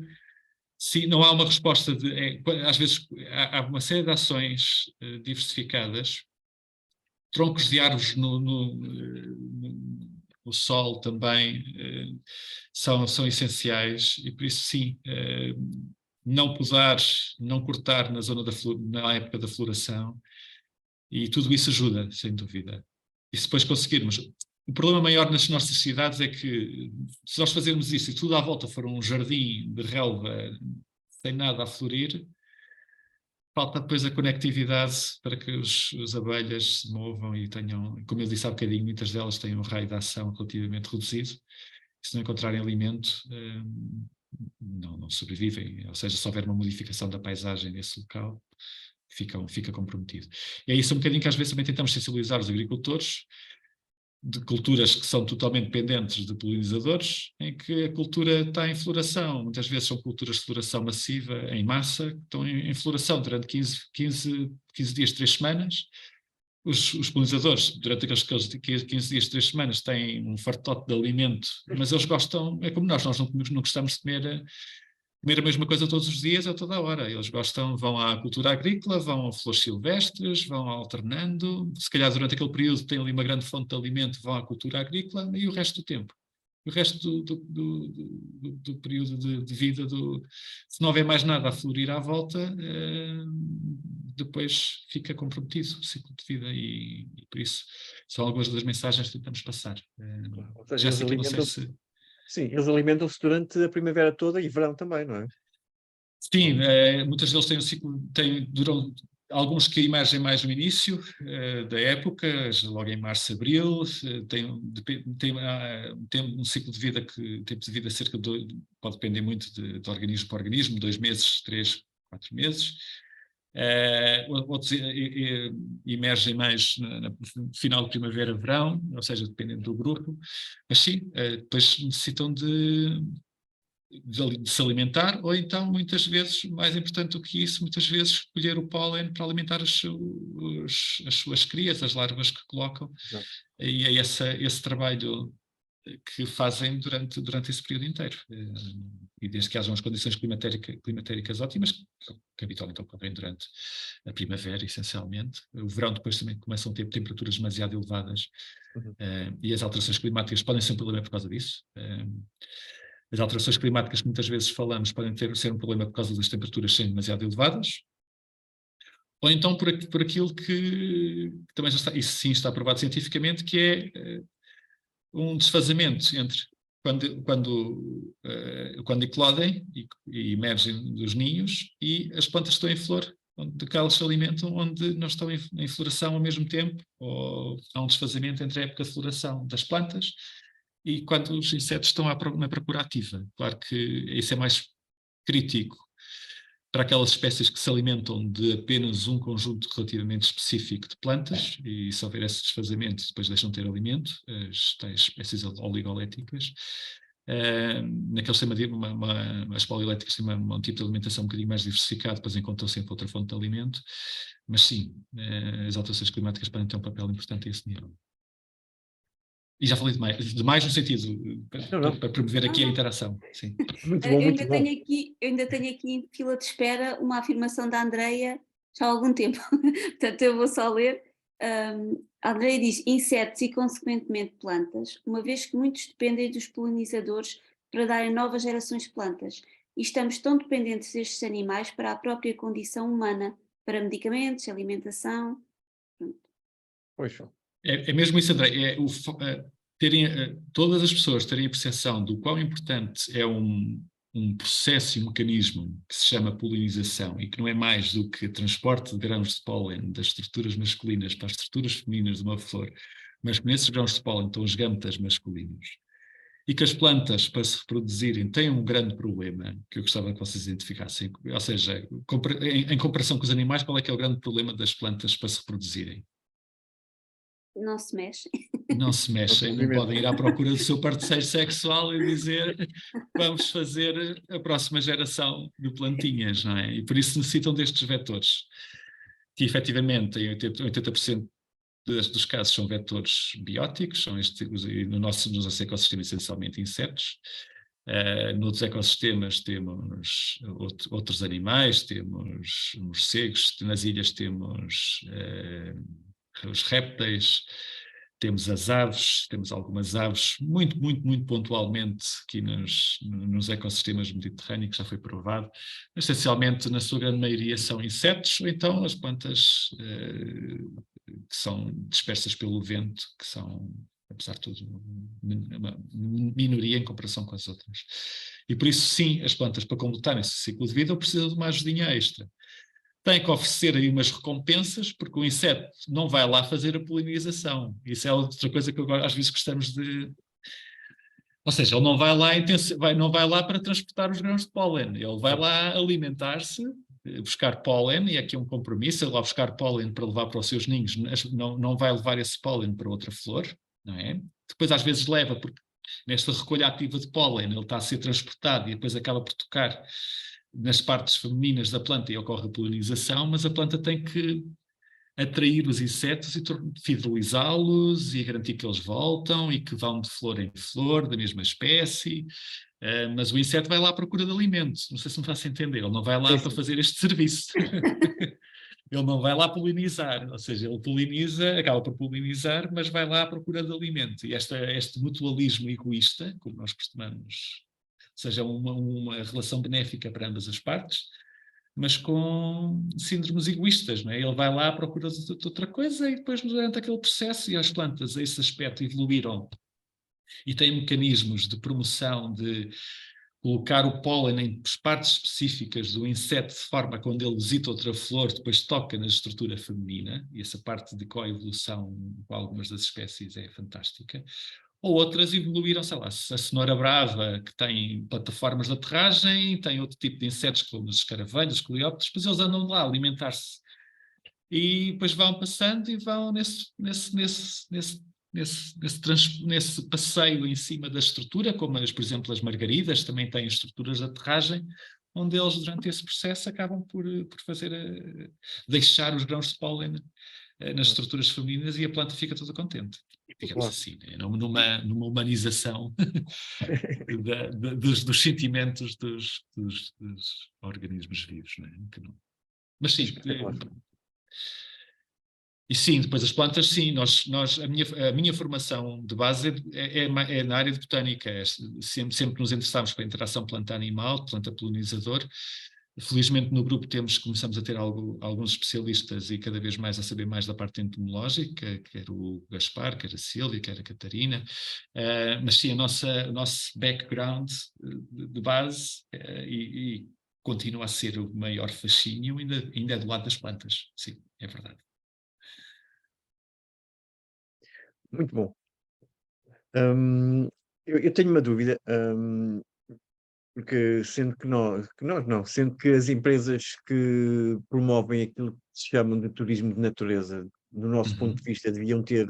sim, não há uma resposta às vezes há uma série de ações diversificadas. Troncos de árvores no sol também são essenciais, e por isso sim, não podar, não cortar na época da floração, e tudo isso ajuda, sem dúvida. E se depois conseguirmos... O problema maior nas nossas cidades é que, se nós fazermos isso e tudo à volta for um jardim de relva sem nada a florir, falta depois a conectividade para que as abelhas se movam e tenham, como eu disse há bocadinho, muitas delas têm um raio de ação relativamente reduzido. Se não encontrarem alimento, não sobrevivem. Ou seja, se houver uma modificação da paisagem nesse local, fica comprometido. E é isso um bocadinho que às vezes também tentamos sensibilizar os agricultores de culturas que são totalmente dependentes de polinizadores, em que a cultura está em floração. Muitas vezes são culturas de floração massiva, em massa, que estão em floração durante 15 dias, 3 semanas. Os polinizadores, durante aqueles 15 dias, 3 semanas, têm um fartote de alimento, mas eles gostam, é como nós não gostamos de comer a mesma coisa todos os dias ou toda a hora. Eles vão à cultura agrícola, vão a flores silvestres, vão alternando. Se calhar durante aquele período têm ali uma grande fonte de alimento, vão à cultura agrícola, e o resto do tempo. O resto do período de vida, se não houver mais nada a florir à volta, depois fica comprometido o ciclo de vida, e por isso são algumas das mensagens que tentamos passar. Ou seja, Jéssica, não sei se... Sim, eles alimentam-se durante a primavera toda e verão também, não é? Sim, muitas deles têm um ciclo, duram, alguns que emergem mais no início da época, logo em março, abril, tem um ciclo de vida tempo de vida cerca de, pode depender muito de organismo para organismo, 2 meses, 3, 4 meses. Outros emergem mais no final de primavera, verão, ou seja, dependendo do grupo, mas sim, depois necessitam de de se alimentar, ou então, muitas vezes, mais importante do que isso, muitas vezes colher o pólen para alimentar as suas crias, as larvas que colocam. Exato. E é esse trabalho que fazem durante esse período inteiro. E desde que hajam as condições climatéricas ótimas, que habitualmente ocorrem durante a primavera, essencialmente. O verão depois também começam a ter temperaturas demasiado elevadas, e as alterações climáticas podem ser um problema por causa disso. As alterações climáticas que muitas vezes falamos podem ser um problema por causa das temperaturas serem demasiado elevadas, ou então por aquilo que também já está, isso sim está provado cientificamente, que é um desfazamento entre quando eclodem e emergem dos ninhos e as plantas estão em flor, de que elas se alimentam, onde não estão em floração ao mesmo tempo, ou há um desfazamento entre a época de floração das plantas e quando os insetos estão na procura ativa. Claro que isso é mais crítico para aquelas espécies que se alimentam de apenas um conjunto relativamente específico de plantas, e se houver esse desfazamento, depois deixam de ter alimento, as tais espécies oligoléticas. Naqueles as poliléticas têm um tipo de alimentação um bocadinho mais diversificado, depois encontram sempre outra fonte de alimento, mas sim, as alterações climáticas podem ter um papel importante a esse nível. E já falei demais no sentido para promover aqui a interação. Sim. Muito bom, muito bom. Eu ainda tenho aqui em fila de espera uma afirmação da Andreia já há algum tempo, portanto eu vou só ler. A Andreia diz: insetos e consequentemente plantas, uma vez que muitos dependem dos polinizadores para darem novas gerações de plantas, e estamos tão dependentes destes animais para a própria condição humana, para medicamentos, alimentação. Pois foi. É mesmo isso, André. Todas as pessoas terem a percepção do quão importante é um processo e um mecanismo que se chama polinização, e que não é mais do que transporte de grãos de pólen das estruturas masculinas para as estruturas femininas de uma flor, mas que nesses grãos de pólen estão os gametas masculinos, e que as plantas, para se reproduzirem, têm um grande problema que eu gostava que vocês identificassem. Ou seja, em comparação com os animais, qual é que é o grande problema das plantas para se reproduzirem? Não se mexem. Não se mexem, não podem ir à procura do seu parceiro sexual e dizer vamos fazer a próxima geração de plantinhas, não é? E por isso necessitam destes vetores, que efetivamente em 80% dos casos são vetores bióticos, são nos nossos ecossistemas essencialmente insetos. Noutros ecossistemas temos outros animais, temos morcegos, nas ilhas temos os répteis, temos as aves, temos algumas aves, muito pontualmente aqui nos ecossistemas mediterrâneos, já foi provado. Essencialmente, na sua grande maioria, são insetos, ou então as plantas que são dispersas pelo vento, que são, apesar de tudo, uma minoria em comparação com as outras. E por isso, sim, as plantas, para completarem esse ciclo de vida, precisam de uma ajudinha extra. Tem que oferecer aí umas recompensas, porque o inseto não vai lá fazer a polinização. Isso é outra coisa que às vezes gostamos de... Ou seja, ele não vai lá para transportar os grãos de pólen, ele vai lá alimentar-se, buscar pólen, e aqui é um compromisso, ele vai buscar pólen para levar para os seus ninhos, não vai levar esse pólen para outra flor, não é? Depois às vezes leva, porque nesta recolha ativa de pólen ele está a ser transportado e depois acaba por tocar nas partes femininas da planta e ocorre a polinização, mas a planta tem que atrair os insetos e fidelizá-los e garantir que eles voltam e que vão de flor em flor da mesma espécie, mas o inseto vai lá à procura de alimento. Não sei se me faço entender, ele não vai lá para fazer este serviço. Ele não vai lá polinizar, ou seja, ele poliniza, acaba por polinizar, mas vai lá à procura de alimento. E este mutualismo egoísta, como nós costumamos, seja uma relação benéfica para ambas as partes, mas com síndromes egoístas, não é? Ele vai lá à procura de outra coisa e depois durante aquele processo, e as plantas a esse aspecto evoluíram e têm mecanismos de promoção, de colocar o pólen em partes específicas do inseto de forma que quando ele visita outra flor depois toca na estrutura feminina, e essa parte de coevolução com algumas das espécies é fantástica. Ou outras evoluíram, sei lá, a cenoura brava, que tem plataformas de aterragem, tem outro tipo de insetos, como os escaravelhos, os coleópteros, depois eles andam lá a alimentar-se. E depois vão passando e vão nesse nesse passeio em cima da estrutura, como, por exemplo, as margaridas também têm estruturas de aterragem, onde eles, durante esse processo, acabam por deixar os grãos de pólen nas estruturas femininas e a planta fica toda contente, digamos assim, né? numa humanização dos sentimentos dos organismos vivos. Né? Mas sim, e sim, depois as plantas, sim, a minha formação de base é na área de botânica, sempre nos interessámos pela interação planta-animal, planta-polinizador. Felizmente no grupo começamos a ter alguns especialistas e cada vez mais a saber mais da parte entomológica, quer o Gaspar, quer a Sílvia, quer a Catarina, mas sim, o nosso background de base e continua a ser o maior fascínio, ainda é do lado das plantas, sim, é verdade. Muito bom. Eu tenho uma dúvida, porque sendo que as empresas que promovem aquilo que se chama de turismo de natureza, do nosso ponto de vista, deviam ter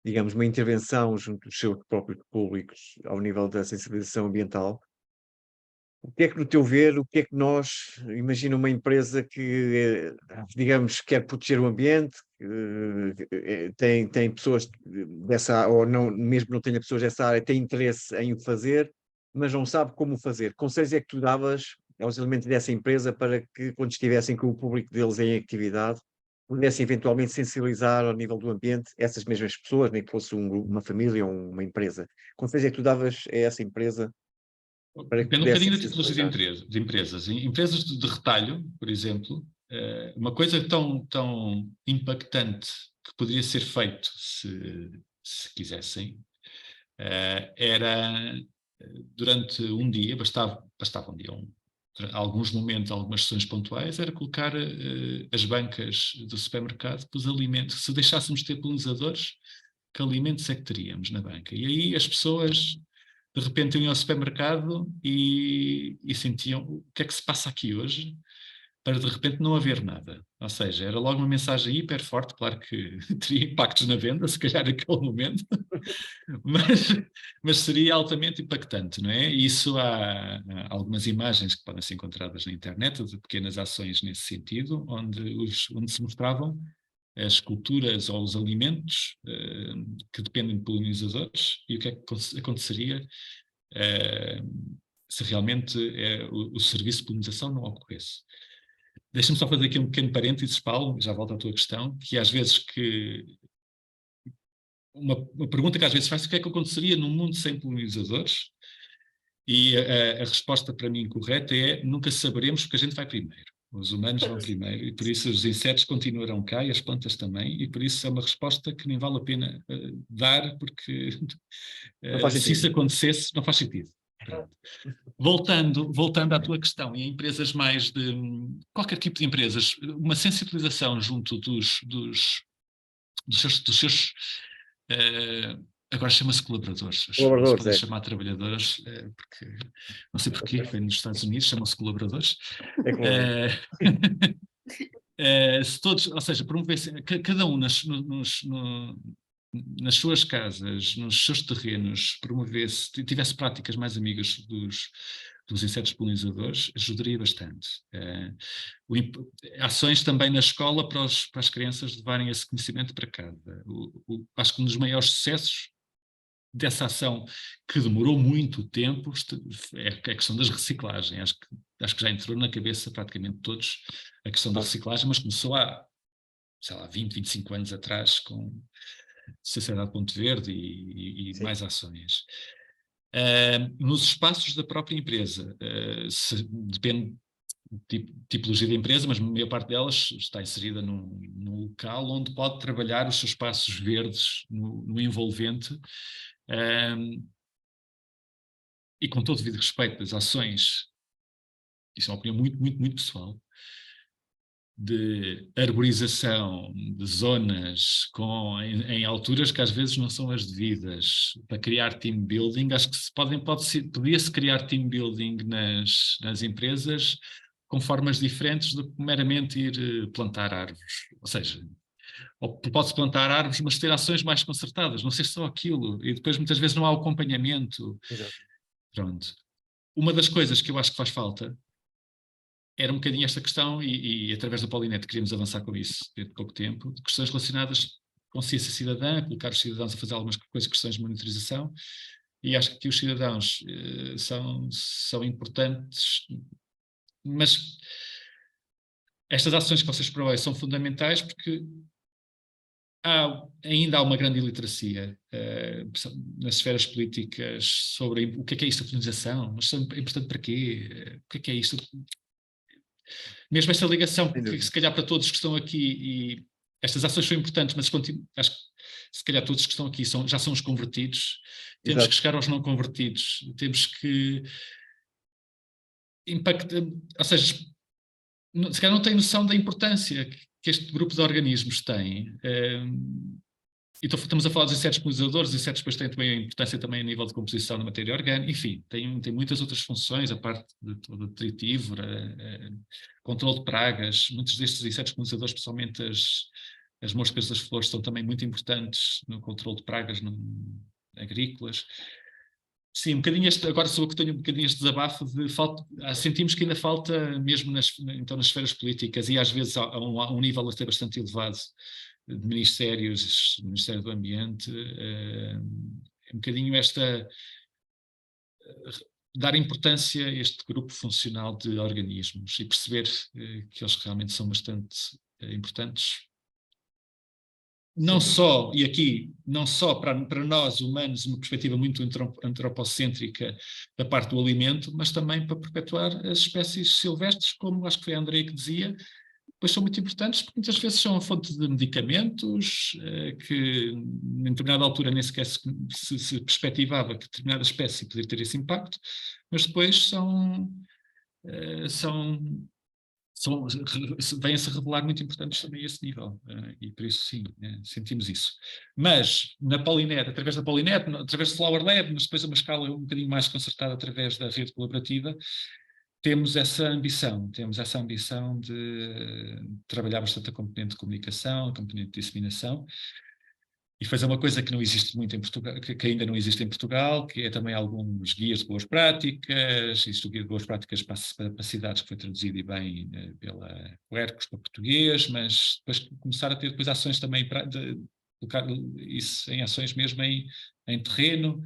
digamos, uma intervenção junto dos seus próprios públicos ao nível da sensibilização ambiental. O que é que, no teu ver, o que é que imagina uma empresa que, digamos, quer proteger o ambiente, tem pessoas dessa, ou não, mesmo não tenha pessoas dessa área, tem interesse em o fazer, mas não sabe como o fazer. Conselhos é que tu davas aos elementos dessa empresa para que, quando estivessem com o público deles em atividade, pudessem eventualmente sensibilizar ao nível do ambiente essas mesmas pessoas, nem que fosse uma família ou uma empresa. Conselhos é que tu davas a essa empresa para que Depende um pudessem bocadinho da tipologia sensibilizar? de empresas. Empresas de retalho, por exemplo, uma coisa tão impactante que poderia ser feito se quisessem, era durante um dia, bastava um dia, alguns momentos, algumas sessões pontuais, era colocar as bancas do supermercado para os alimentos. Se deixássemos ter polinizadores, que alimentos é que teríamos na banca? E aí as pessoas de repente iam ao supermercado e sentiam o que é que se passa aqui hoje, para de repente não haver nada. Ou seja, era logo uma mensagem hiper forte, claro que teria impactos na venda, se calhar naquele momento, mas seria altamente impactante, não é? E isso há algumas imagens que podem ser encontradas na internet, de pequenas ações nesse sentido, onde se mostravam as culturas ou os alimentos que dependem de polinizadores e o que é que aconteceria se realmente o serviço de polinização não ocorresse. Deixa-me só fazer aqui um pequeno parênteses, Paulo, já volto à tua questão, que às vezes uma pergunta que às vezes faz, o que é que aconteceria num mundo sem polinizadores? E a resposta para mim correta é: nunca saberemos, porque a gente vai primeiro. Os humanos vão primeiro e por isso os insetos continuarão cá e as plantas também, e por isso é uma resposta que nem vale a pena dar, porque se isso acontecesse não faz sentido. Pronto. Voltando à tua questão, e a empresas mais de qualquer tipo de empresas, uma sensibilização junto dos seus agora chama-se colaboradores, se podem chamar trabalhadores, porque não sei porquê, vem nos Estados Unidos, chamam-se colaboradores. Se todos, ou seja, promovessem, cada um nas suas casas, nos seus terrenos, tivesse práticas mais amigas dos insetos polinizadores, ajudaria bastante. Ações também na escola para as crianças levarem esse conhecimento para casa. Acho que um dos maiores sucessos dessa ação, que demorou muito tempo, é a questão das reciclagens. Acho que já entrou na cabeça praticamente todos a questão da reciclagem, mas começou há, sei lá, 20, 25 anos atrás com Sociedade Ponto Verde e mais ações. Nos espaços da própria empresa, depende de tipologia de empresa, mas a maior parte delas está inserida num local onde pode trabalhar os seus espaços verdes no envolvente, e com todo o devido respeito das ações, isso é uma opinião muito, muito, muito pessoal, de arborização de zonas em alturas que às vezes não são as devidas, para criar team building. Acho que podia-se criar team building nas empresas com formas diferentes do que meramente ir plantar árvores. Ou seja, ou pode-se plantar árvores, mas ter ações mais concertadas, não ser só aquilo, e depois muitas vezes não há o acompanhamento. Exato. Pronto. Uma das coisas que eu acho que faz falta era um bocadinho esta questão, e através do Polinet queríamos avançar com isso dentro de pouco tempo, de questões relacionadas com consciência cidadã, colocar os cidadãos a fazer algumas coisas, questões de monitorização, e acho que os cidadãos são importantes, mas estas ações que vocês promovem são fundamentais porque ainda há uma grande iliteracia nas esferas políticas sobre o que é isto, a colonização, mas é importante para quê? O que é isto? Mesmo esta ligação, que se calhar para todos que estão aqui, e estas ações são importantes, mas acho que se calhar todos que estão aqui já são os convertidos, temos que chegar aos não convertidos, temos que impactar, ou seja, se calhar não têm noção da importância que este grupo de organismos tem. E estamos a falar dos insetos polinizadores, os insetos depois têm também a importância também a nível de composição da matéria orgânica, enfim, tem muitas outras funções, a parte de toda detritívora, controle de pragas, muitos destes insetos polinizadores, especialmente as moscas das flores, são também muito importantes no controle de pragas agrícolas. Sim, um bocadinho agora sou eu que tenho um bocadinho este desabafo sentimos que ainda falta, mesmo nas esferas políticas, e às vezes a um nível até bastante elevado, de ministérios, Ministério do Ambiente, um bocadinho dar importância a este grupo funcional de organismos e perceber que eles realmente são bastante importantes. Não só, e aqui, não só para nós humanos, uma perspectiva muito antropocêntrica da parte do alimento, mas também para perpetuar as espécies silvestres, como acho que foi a Andrea que dizia, pois são muito importantes, porque muitas vezes são a fonte de medicamentos, que em determinada altura nem sequer se perspectivava que determinada espécie poderia ter esse impacto, mas depois vêm-se a revelar muito importantes também a esse nível, e por isso sim, sentimos isso. Mas na Polinet, através da Polinet, através do Flower Lab, mas depois a uma escala um bocadinho mais concertada através da rede colaborativa, temos essa ambição de trabalhar bastante a componente de comunicação, a componente de disseminação, e fazer uma coisa que não existe muito em Portugal, que ainda não existe em Portugal, que é também alguns guias de boas práticas. Existe o guia de boas práticas para cidades, que foi traduzido e bem pela Quercus para português, mas depois começar a ter depois ações também, de colocar isso em ações mesmo em terreno.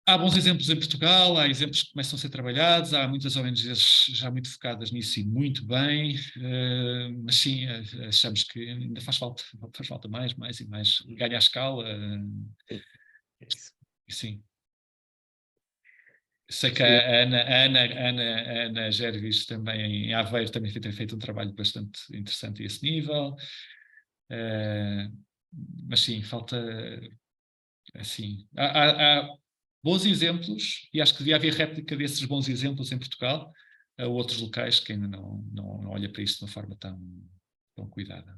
Há bons exemplos em Portugal, há exemplos que começam a ser trabalhados, há muitas ONGs já muito focadas nisso e muito bem, mas sim, achamos que ainda faz falta mais e mais, ganha a escala. Sim. Sei que a Ana Gervis também em Aveiro também tem feito um trabalho bastante interessante a esse nível, mas sim, falta, assim, há bons exemplos, e acho que devia haver réplica desses bons exemplos em Portugal, a outros locais que ainda não olha para isto de uma forma tão cuidada.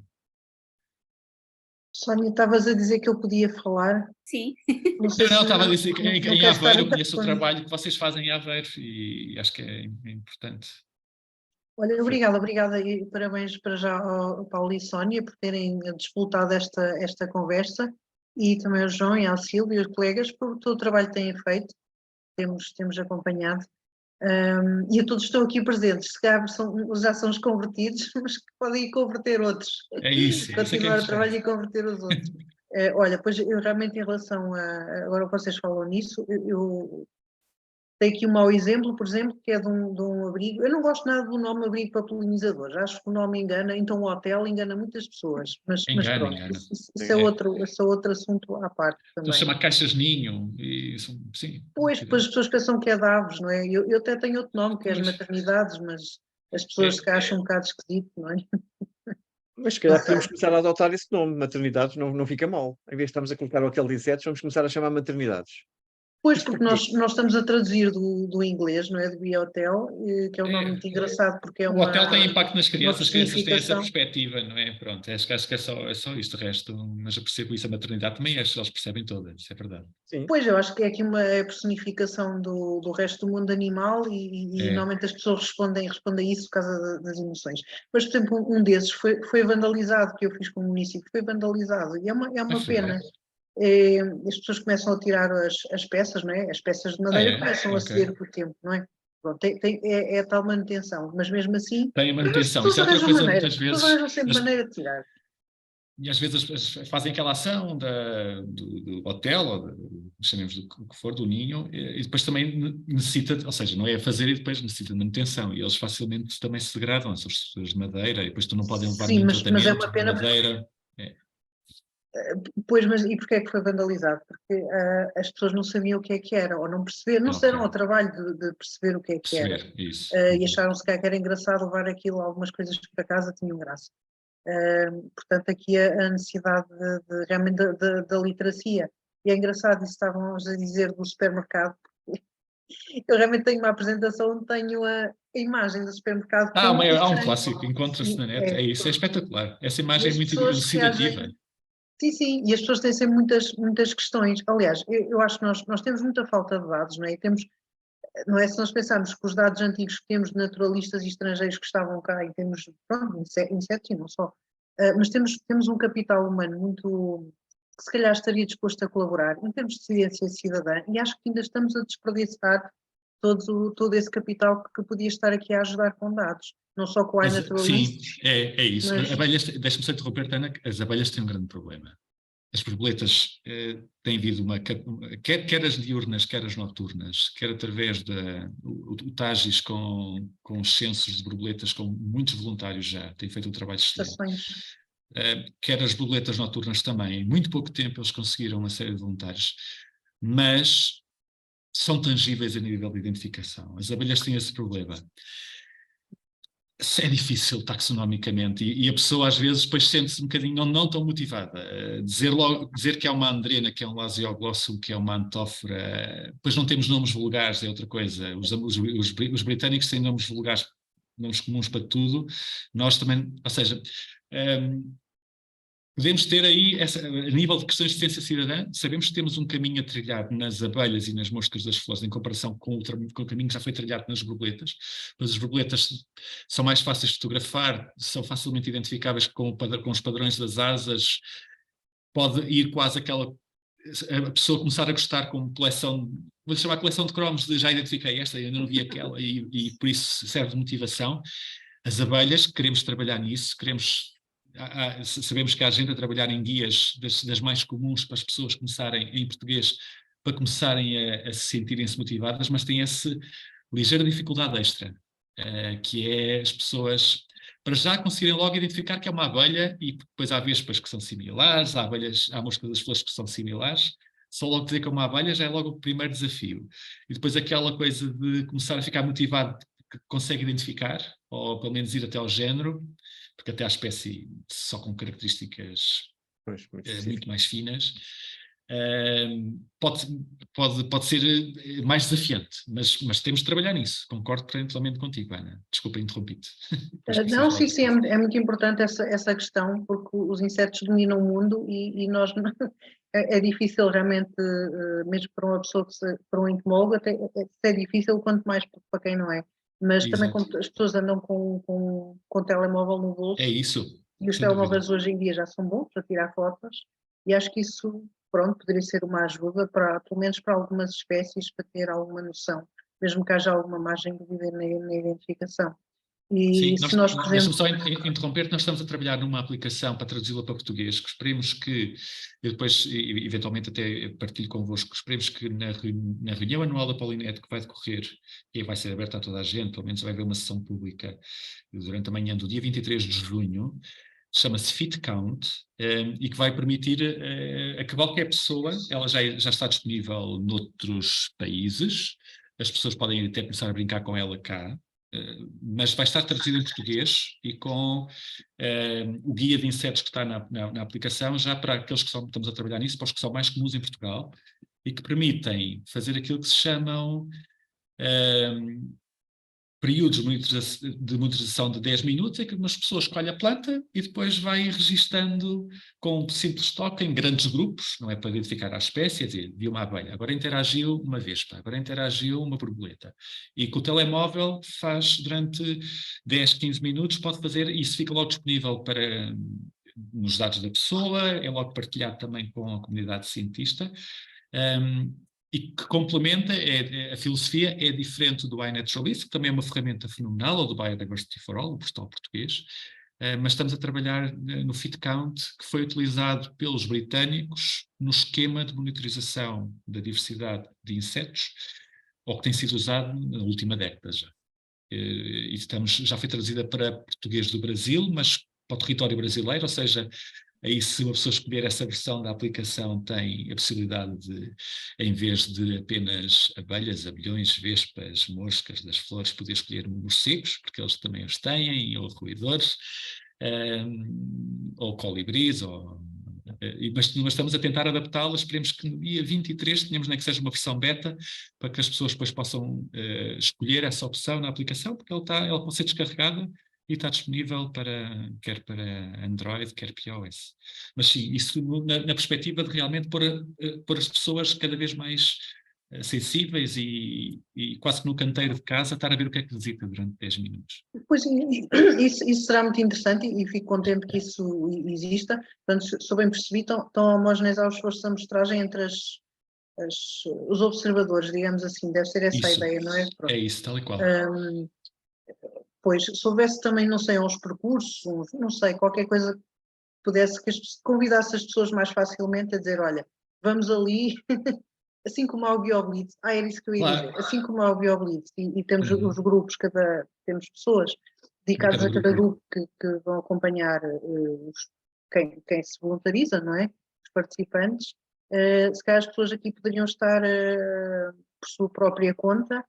Sónia, estavas a dizer que eu podia falar? Sim. Não, estava a dizer que em Aveiro eu conheço o trabalho que vocês fazem em Aveiro e acho que é importante. Olha, obrigada e parabéns para já ao Paulo e Sónia por terem disputado esta conversa, e também ao João e à Silvia e aos colegas por todo o trabalho que têm feito, temos acompanhado, e a todos que estão aqui presentes, se calhar já são os convertidos, mas que podem ir converter outros. É isso. Continuar o trabalho e converter os outros. Olha, pois eu realmente em relação agora que vocês falam nisso, eu tenho aqui um mau exemplo, por exemplo, que é de um abrigo. Eu não gosto nada do nome abrigo para polinizadores, acho que o nome engana, então o hotel engana muitas pessoas, mas pronto, isso é outro assunto à parte também. Então chama caixas ninho, sim. Pois as pessoas pensam que é de aves, não é? Eu até tenho outro nome, que é as maternidades, mas as pessoas se calhar acham um bocado esquisito, não é? Mas se calhar podemos começar a adotar esse nome, maternidades, não fica mal. Em vez de estarmos a colocar o hotel de insetos, vamos começar a chamar maternidades. Pois, porque nós estamos a traduzir do inglês, não é? Do biohotel, que é um nome muito engraçado, porque é o uma... hotel tem impacto nas crianças, as crianças têm essa personificação. perspectiva, não é? Pronto, acho que é só isto, o resto, mas eu percebo isso, a maternidade também, eles percebem todas, isso é verdade. Sim. Pois, eu acho que é aqui uma personificação do resto do mundo animal e normalmente as pessoas respondem a isso por causa das emoções. Mas, por exemplo, um desses foi vandalizado, que eu fiz com o município, foi vandalizado, e é uma pena. As pessoas começam a tirar as peças, não é? As peças de madeira começam a ceder com o tempo, não é? Pronto, é tal manutenção, mas mesmo assim... Tem manutenção, As isso é outra coisa, muitas vezes... As pessoas arranjam sempre maneira de tirar. E às vezes fazem aquela ação do hotel, ou chamemos do que for, do ninho, e depois também necessita, ou seja, não é fazer e depois necessita de manutenção, e eles facilmente também se degradam, são estruturas de madeira, e depois tu não podem levar nenhum tratamento é uma pena de madeira. Pois, mas e porquê é que foi vandalizado? Porque as pessoas não sabiam o que é que era, ou não perceberam, não se deram ao trabalho de perceber o que é que era. Isso. E acharam-se que era engraçado levar aquilo, algumas coisas para casa tinham graça. Portanto, aqui a necessidade realmente da literacia. E é engraçado isso estavam a dizer do supermercado. Eu realmente tenho uma apresentação onde tenho a imagem do supermercado. Há um clássico, encontra-se na net, é isso, é espetacular. Essa imagem é muito elucidativa. Sim, e as pessoas têm sempre muitas questões. Aliás, eu acho que nós temos muita falta de dados, não é? Não é? Se nós pensarmos que os dados antigos que temos de naturalistas e estrangeiros que estavam cá, e temos, pronto, insetos e não só, mas temos um capital humano muito, que se calhar estaria disposto a colaborar em termos de ciência cidadã, e acho que ainda estamos a desperdiçar todo esse capital que podia estar aqui a ajudar com dados, não só com a naturalistas. Sim, é isso. Abelhas, deixa-me só interromper, Tana, as abelhas têm um grande problema. As borboletas têm havido quer as diurnas, quer as noturnas, quer através do TAGIS com os censos de borboletas, com muitos voluntários já, têm feito um trabalho excelente. Quer as borboletas noturnas também, em muito pouco tempo eles conseguiram uma série de voluntários, mas são tangíveis a nível de identificação. As abelhas têm esse problema. É difícil taxonomicamente e a pessoa às vezes depois sente-se um bocadinho não tão motivada. Dizer que é uma andrena, que é um lasioglossum, que é uma antófora, depois não temos nomes vulgares, é outra coisa. Os britânicos têm nomes vulgares, nomes comuns para tudo. Nós também, ou seja... podemos ter aí, a nível de questões de ciência cidadã, sabemos que temos um caminho a trilhar nas abelhas e nas moscas das flores, em comparação com o caminho que já foi trilhado nas borboletas, mas as borboletas são mais fáceis de fotografar, são facilmente identificáveis com os padrões das asas, pode ir quase a pessoa começar a gostar como coleção, vou chamar coleção de cromos, já identifiquei esta, ainda não vi aquela, e por isso serve de motivação. As abelhas, queremos trabalhar nisso, sabemos que há gente a trabalhar em guias das mais comuns para as pessoas começarem, em português, para começarem a se sentirem-se motivadas, mas tem essa ligeira dificuldade extra, que é as pessoas, para já conseguirem logo identificar que é uma abelha, e depois há vespas que são similares, há moscas das flores que são similares, só logo dizer que é uma abelha já é logo o primeiro desafio. E depois aquela coisa de começar a ficar motivado, que consegue identificar, ou pelo menos ir até ao género, porque até à espécie só com características muito mais finas, pode ser mais desafiante, mas temos de trabalhar nisso. Concordo totalmente contigo, Ana. Desculpa, interrompi-te. Não, sim, é muito importante essa questão, porque os insetos dominam o mundo e nós é difícil realmente, mesmo para uma pessoa, para um entomólogo, até é difícil, quanto mais para quem não é. Mas também como as pessoas andam com telemóvel no bolso. É isso. E os telemóveis hoje em dia já são bons para tirar fotos. E acho que isso, pronto, poderia ser uma ajuda, pelo menos para algumas espécies, para ter alguma noção, mesmo que haja alguma margem de dúvida na identificação. E sim, deixa-me só interromper, nós estamos a trabalhar numa aplicação para traduzi-la para português, que esperemos que, eu depois eventualmente até partilho convosco, esperemos que na reunião anual da Polinet que vai decorrer, e vai ser aberta a toda a gente, pelo menos vai haver uma sessão pública durante a manhã do dia 23 de junho, chama-se Fit Count, e que vai permitir a que qualquer pessoa, ela já está disponível noutros países, as pessoas podem até começar a brincar com ela cá, mas vai estar traduzido em português e com o guia de insetos que está na aplicação, já para aqueles que estamos a trabalhar nisso, para os que são mais comuns em Portugal, e que permitem fazer aquilo que se chamam períodos de monitorização de 10 minutos, em que uma pessoa escolhe a planta e depois vai registando com um simples toque em grandes grupos, não é para identificar a espécie, é dizer, viu uma abelha, agora interagiu uma vespa, agora interagiu uma borboleta. E com o telemóvel faz durante 10, 15 minutos, pode fazer, isso fica logo disponível para, nos dados da pessoa, é logo partilhado também com a comunidade cientista. E que complementa, a filosofia é diferente do iNaturalist, que também é uma ferramenta fenomenal, ou do Biodiversity for All, o portal português, mas estamos a trabalhar no FitCount, que foi utilizado pelos britânicos no esquema de monitorização da diversidade de insetos, ou que tem sido usado na última década já. E já foi traduzida para português do Brasil, mas para o território brasileiro, ou seja, aí se uma pessoa escolher essa versão da aplicação tem a possibilidade de, em vez de apenas abelhas, abelhões, vespas, moscas das flores, poder escolher morcegos, porque eles também os têm, ou roedores, ou colibris, mas estamos a tentar adaptá-la. Esperemos que no dia 23 tenhamos, nem que seja uma versão beta, para que as pessoas depois possam escolher essa opção na aplicação, porque ela pode ser descarregada e está disponível quer para Android, quer para iOS. Mas sim, isso na perspectiva de realmente pôr as pessoas cada vez mais sensíveis e quase que no canteiro de casa estar a ver o que é que visita durante 10 minutos. Pois, isso será muito interessante e fico contente que isso exista. Portanto, se eu bem percebi, estão a homogeneizar os esforços de amostragem entre os observadores, digamos assim, deve ser essa a ideia, não é? Pronto. É isso, tal e qual. Pois, se houvesse também, não sei, uns percursos, não sei, qualquer coisa que pudesse, que convidasse as pessoas mais facilmente a dizer, olha, vamos ali, assim como há o BioBlitz, era isso que eu ia dizer, assim como há o BioBlitz, e temos os grupos, temos pessoas dedicadas a cada grupo que vão acompanhar quem se voluntariza, não é? Os participantes, se calhar as pessoas aqui poderiam estar por sua própria conta,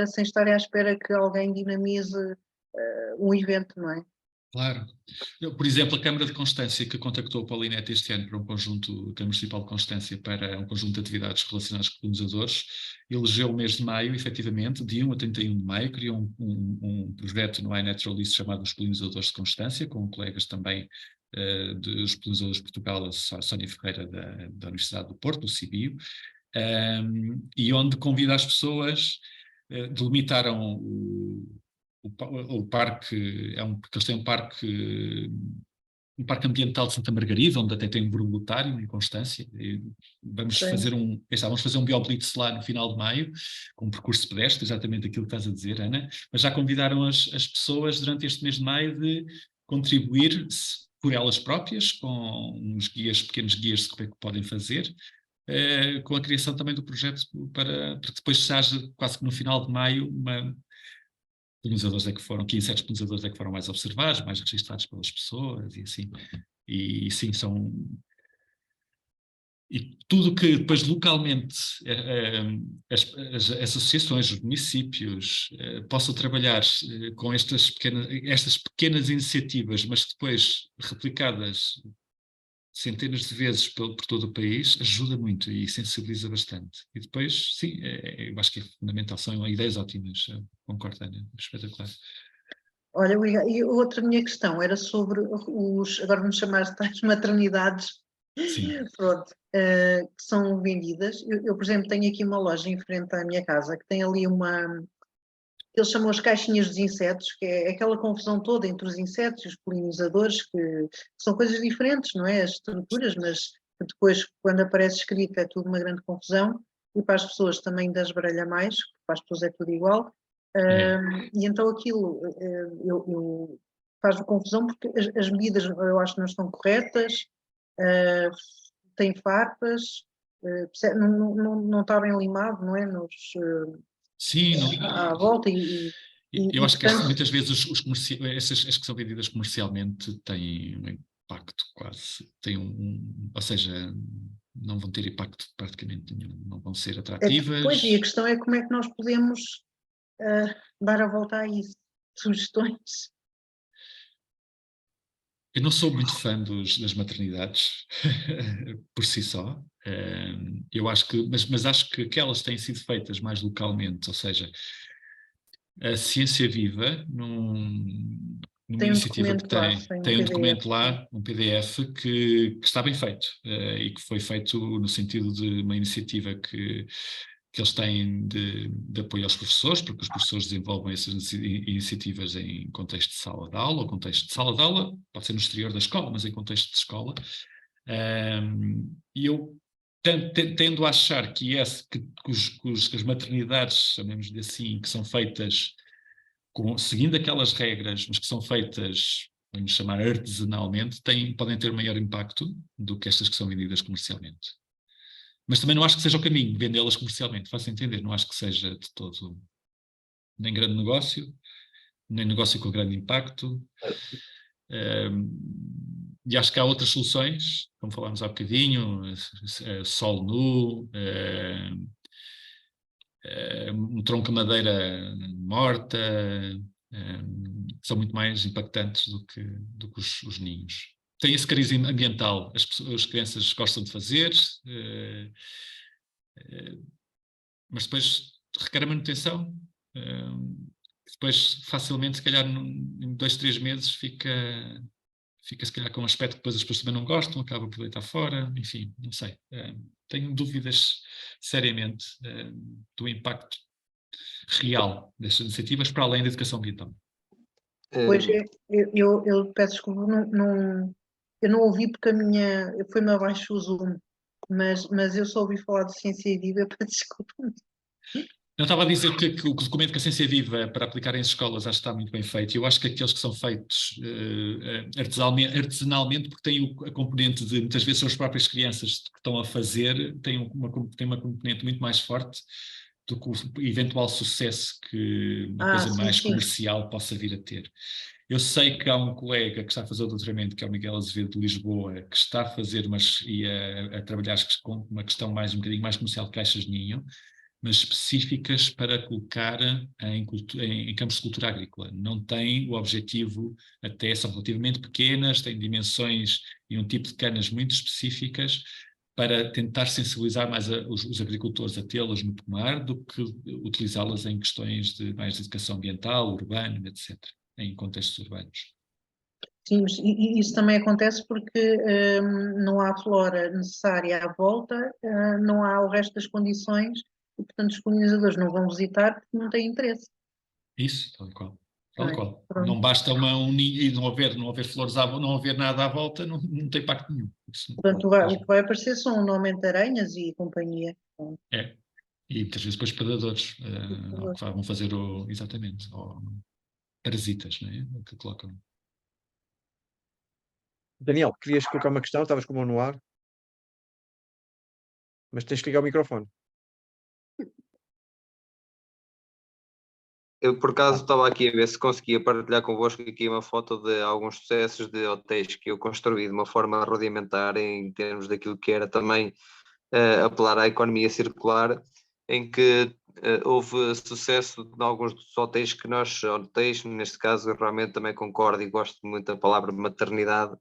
sem estarem à espera que alguém dinamize um evento, não é? Claro. Por exemplo, a Câmara de Constância, que contactou o Paulinete este ano para um conjunto, a Câmara Municipal de Constância, para um conjunto de atividades relacionadas com polinizadores, elegeu o mês de maio, efetivamente, de 1 a 31 de maio, criou um projeto no iNaturalist chamado Os Polinizadores de Constância, com colegas também dos Polinizadores de Portugal, a Sónia Ferreira da Universidade do Porto, do CIBio, e onde convida as pessoas, delimitaram o parque, porque eles têm um parque ambiental de Santa Margarida, onde até tem um voluntário em Constância. Vamos fazer um BioBlitz lá no final de maio, com um percurso pedestre, exatamente aquilo que estás a dizer, Ana, mas já convidaram as pessoas durante este mês de maio de contribuir por elas próprias, com uns pequenos guias de como é que podem fazer, com a criação também do projeto para depois se haja quase que no final de maio polinizadores que insetos polinizadores é que foram mais observados, mais registrados pelas pessoas e assim. E sim, e tudo que depois localmente as associações, os municípios possam trabalhar com estas pequenas iniciativas, mas que depois replicadas centenas de vezes por todo o país, ajuda muito e sensibiliza bastante. E depois, sim, eu acho que é fundamental, são ideias ótimas, concordo, Ana, espetacular. Olha, e outra minha questão era sobre agora vamos chamar de tais maternidades, pronto, que são vendidas. Eu, por exemplo, tenho aqui uma loja em frente à minha casa que tem ali eles chamam as caixinhas dos insetos, que é aquela confusão toda entre os insetos e os polinizadores, que são coisas diferentes, não é? As estruturas, mas depois, quando aparece escrito, é tudo uma grande confusão, e para as pessoas também desbaralha mais, para as pessoas é tudo igual. E então aquilo faz-me confusão, porque as medidas eu acho que não estão corretas, tem farpas, não está bem limado, não é? Sim, à volta eu acho que muitas vezes essas que são vendidas comercialmente têm um impacto quase, ou seja, não vão ter impacto praticamente nenhum, não vão ser atrativas. Pois, e a questão é como é que nós podemos dar a volta a isso, sugestões. Eu não sou muito fã das maternidades, por si só. Eu acho que, mas acho que aquelas têm sido feitas mais localmente, ou seja, a Ciência Viva, numa iniciativa que tem um documento lá, um PDF, que está bem feito, e que foi feito no sentido de uma iniciativa que eles têm de apoio aos professores, porque os professores desenvolvem essas iniciativas em contexto de sala de aula, ou contexto de sala de aula, pode ser no exterior da escola, mas em contexto de escola. E eu tendo a achar que as maternidades, chamemos-lhe assim, que são feitas seguindo aquelas regras, mas que são feitas, vamos chamar artesanalmente, podem ter maior impacto do que estas que são vendidas comercialmente. Mas também não acho que seja o caminho, vendê-las comercialmente, faço entender, não acho que seja de todo nem grande negócio, nem negócio com grande impacto. E acho que há outras soluções, como falámos há bocadinho, sol nu, um tronco de madeira morta, são muito mais impactantes do que os ninhos. Tem esse cariz ambiental, as crianças gostam de fazer, mas depois requer a manutenção, depois facilmente, se calhar em 2, 3 meses fica se calhar com um aspecto que depois as pessoas também não gostam, acaba por deitar fora, enfim, não sei. Tenho dúvidas seriamente do impacto real destas iniciativas para além da educação ambiental. Pois, eu peço desculpa, eu não ouvi porque foi-me abaixo o Zoom, mas eu só ouvi falar de Ciência Viva, peço desculpa. Eu estava a dizer que o documento que a Ciência Viva para aplicar em escolas acho que está muito bem feito. Eu acho que aqueles que são feitos artesanalmente, porque têm a componente de, muitas vezes, são as próprias crianças que estão a fazer, têm uma componente muito mais forte do que o eventual sucesso que uma coisa mais comercial possa vir a ter. Eu sei que há um colega que está a fazer o doutoramento, que é o Miguel Azevedo de Lisboa, que está a fazer a trabalhar com uma questão um bocadinho mais comercial de caixas de ninho, mas específicas para colocar em campos de cultura agrícola. Não tem o objetivo, até são relativamente pequenas, têm dimensões e um tipo de canas muito específicas para tentar sensibilizar mais os agricultores a tê-las no pomar do que utilizá-las em questões de mais de educação ambiental, urbana, etc., em contextos urbanos. Sim, mas isso também acontece porque não há flora necessária à volta, não há o resto das condições, e portanto os polinizadores não vão visitar porque não têm interesse. Isso, tal e qual. Tal e qual. Não basta um ninho e não haver flores, não haver nada à volta, não tem impacto nenhum. Portanto, o que vai aparecer são normalmente aranhas e companhia. É, e muitas vezes depois predadores que vão fazer exatamente, ou parasitas, não é? O que colocam. Daniel, querias colocar uma questão? Estavas com a mão no ar? Mas tens que ligar o microfone. Eu, por acaso, estava aqui a ver se conseguia partilhar convosco aqui uma foto de alguns sucessos de hotéis que eu construí de uma forma rudimentar em termos daquilo que era também apelar à economia circular, em que houve sucesso de alguns dos hotéis que hotéis, neste caso eu realmente também concordo e gosto muito da palavra maternidade,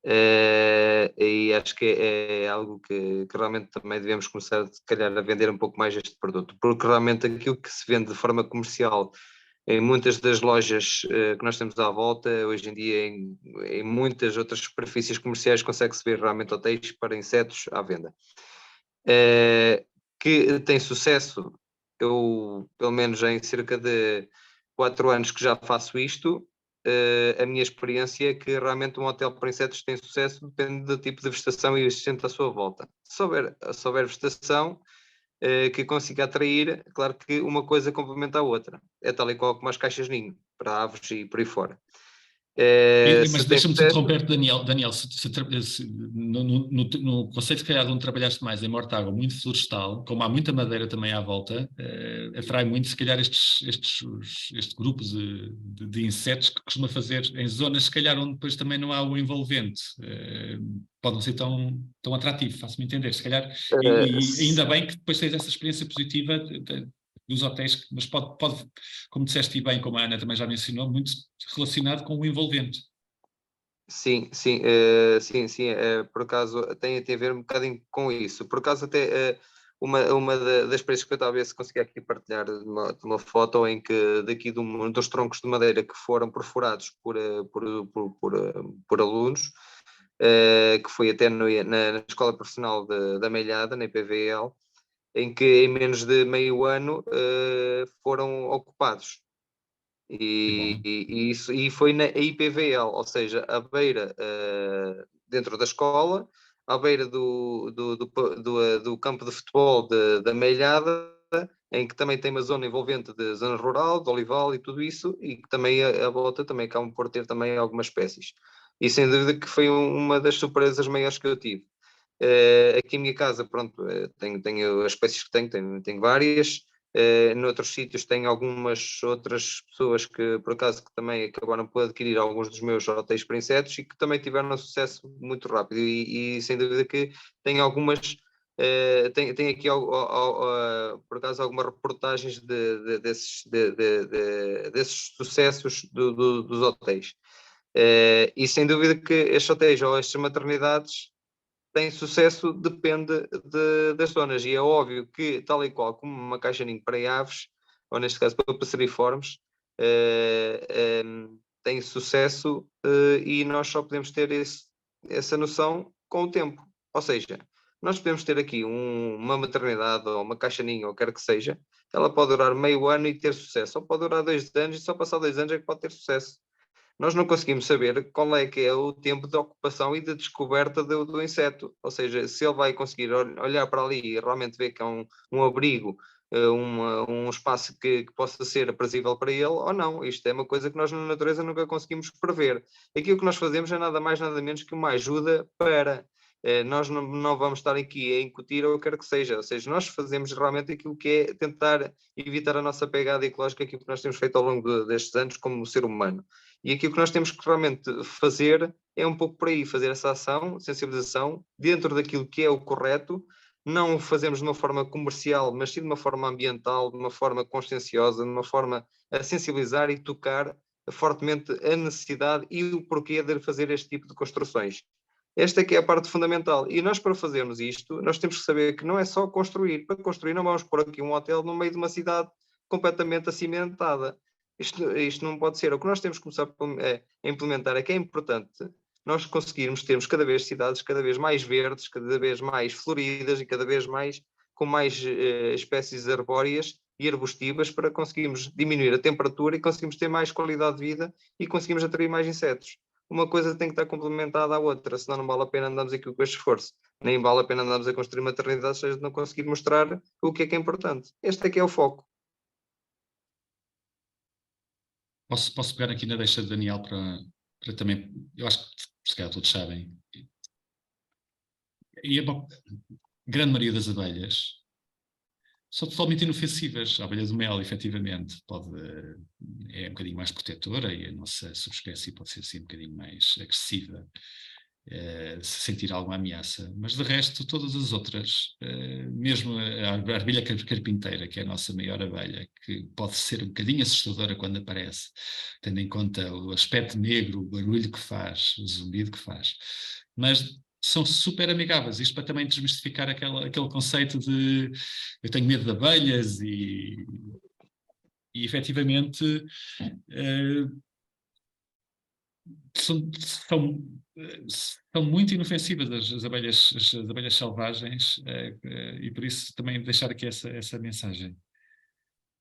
e acho que é algo que realmente também devemos começar, se calhar, a vender um pouco mais este produto, porque realmente aquilo que se vende de forma comercial em muitas das lojas que nós temos à volta, hoje em dia em muitas outras superfícies comerciais consegue-se ver realmente hotéis para insetos à venda. Que tem sucesso, eu pelo menos em cerca de 4 anos que já faço isto, a minha experiência é que realmente um hotel para insetos tem sucesso, depende do tipo de vegetação existente à sua volta. Se houver vegetação que consiga atrair, claro que uma coisa complementa a outra. É tal e qual como as caixas de ninho, para aves e por aí fora. Mas deixa-me te interromper, Daniel, no conceito, se calhar, onde trabalhaste mais, em Mortágua, muito florestal, como há muita madeira também à volta, atrai muito, se calhar, este grupo de insetos que costuma fazer em zonas, se calhar, onde depois também não há o envolvente. Pode não ser tão atrativo, faço-me entender, se calhar, e ainda bem que depois tens essa experiência positiva dos hotéis, mas pode, como disseste e bem, como a Ana também já mencionou, muito relacionado com o envolvente. Sim, sim, por acaso tem a ver um bocadinho com isso. Por acaso até uma das experiências que eu estava a ver se conseguia aqui partilhar de uma foto em que daqui de um dos troncos de madeira que foram perfurados por alunos, que foi até na Escola Profissional da Melhada, na IPVL, em que em menos de meio ano foram ocupados. E foi na IPVL, ou seja, à beira, dentro da escola, à beira do campo de futebol da Melhada, em que também tem uma zona envolvente de zona rural, de olival e tudo isso, e que também a volta também acabam por ter também algumas espécies. E sem dúvida que foi uma das surpresas maiores que eu tive. Aqui em minha casa, pronto, tenho as espécies que tenho várias. Noutros sítios tenho algumas outras pessoas que por acaso que também acabaram por adquirir alguns dos meus hotéis para insetos e que também tiveram um sucesso muito rápido e sem dúvida que tenho algumas tenho aqui por acaso algumas reportagens desses sucessos dos hotéis e sem dúvida que estes hotéis ou estas maternidades tem sucesso depende das zonas. E é óbvio que, tal e qual como uma caixa ninho para aves, ou neste caso para passeriformes, tem sucesso e nós só podemos ter essa noção com o tempo. Ou seja, nós podemos ter aqui uma maternidade ou uma caixa ninho, ou quer que seja, ela pode durar meio ano e ter sucesso, ou pode durar 2 anos e só passar 2 anos é que pode ter sucesso. Nós não conseguimos saber qual é que é o tempo de ocupação e de descoberta do inseto. Ou seja, se ele vai conseguir olhar para ali e realmente ver que é um abrigo, um espaço que possa ser aprazível para ele ou não. Isto é uma coisa que nós na natureza nunca conseguimos prever. Aquilo que nós fazemos é nada mais, nada menos que uma ajuda para... Nós não vamos estar aqui a incutir ou quer que seja, ou seja, nós fazemos realmente aquilo que é tentar evitar a nossa pegada ecológica, aquilo que nós temos feito ao longo destes anos como ser humano. E aquilo que nós temos que realmente fazer é um pouco por aí, fazer essa ação, sensibilização, dentro daquilo que é o correto, não o fazemos de uma forma comercial, mas sim de uma forma ambiental, de uma forma conscienciosa, de uma forma a sensibilizar e tocar fortemente a necessidade e o porquê de fazer este tipo de construções. Esta é que é a parte fundamental. E nós, para fazermos isto, nós temos que saber que não é só construir. Para construir, não vamos pôr aqui um hotel no meio de uma cidade completamente acimentada. Isto não pode ser. O que nós temos que começar a implementar é que é importante nós conseguirmos termos cada vez cidades cada vez mais verdes, cada vez mais floridas e cada vez mais com mais espécies arbóreas e arbustivas para conseguirmos diminuir a temperatura e conseguirmos ter mais qualidade de vida e conseguirmos atrair mais insetos. Uma coisa tem que estar complementada à outra, senão não vale a pena andarmos aqui com este esforço. Nem vale a pena andarmos a construir maternidades se a gente não conseguir mostrar o que é importante. Este é que é o foco. Posso pegar aqui na deixa de Daniel para também, eu acho que se calhar todos sabem, e a grande maioria das abelhas são totalmente inofensivas. A abelha do mel, efetivamente, é um bocadinho mais protetora e a nossa subespécie pode ser assim um bocadinho mais agressiva, se sentir alguma ameaça. Mas de resto, todas as outras, mesmo a abelha carpinteira, que é a nossa maior abelha, que pode ser um bocadinho assustadora quando aparece, tendo em conta o aspecto negro, o barulho que faz, o zumbido que faz. Mas são super amigáveis, isto para também desmistificar aquele conceito de eu tenho medo de abelhas e efetivamente são muito inofensivas as abelhas selvagens e por isso também deixar aqui essa mensagem.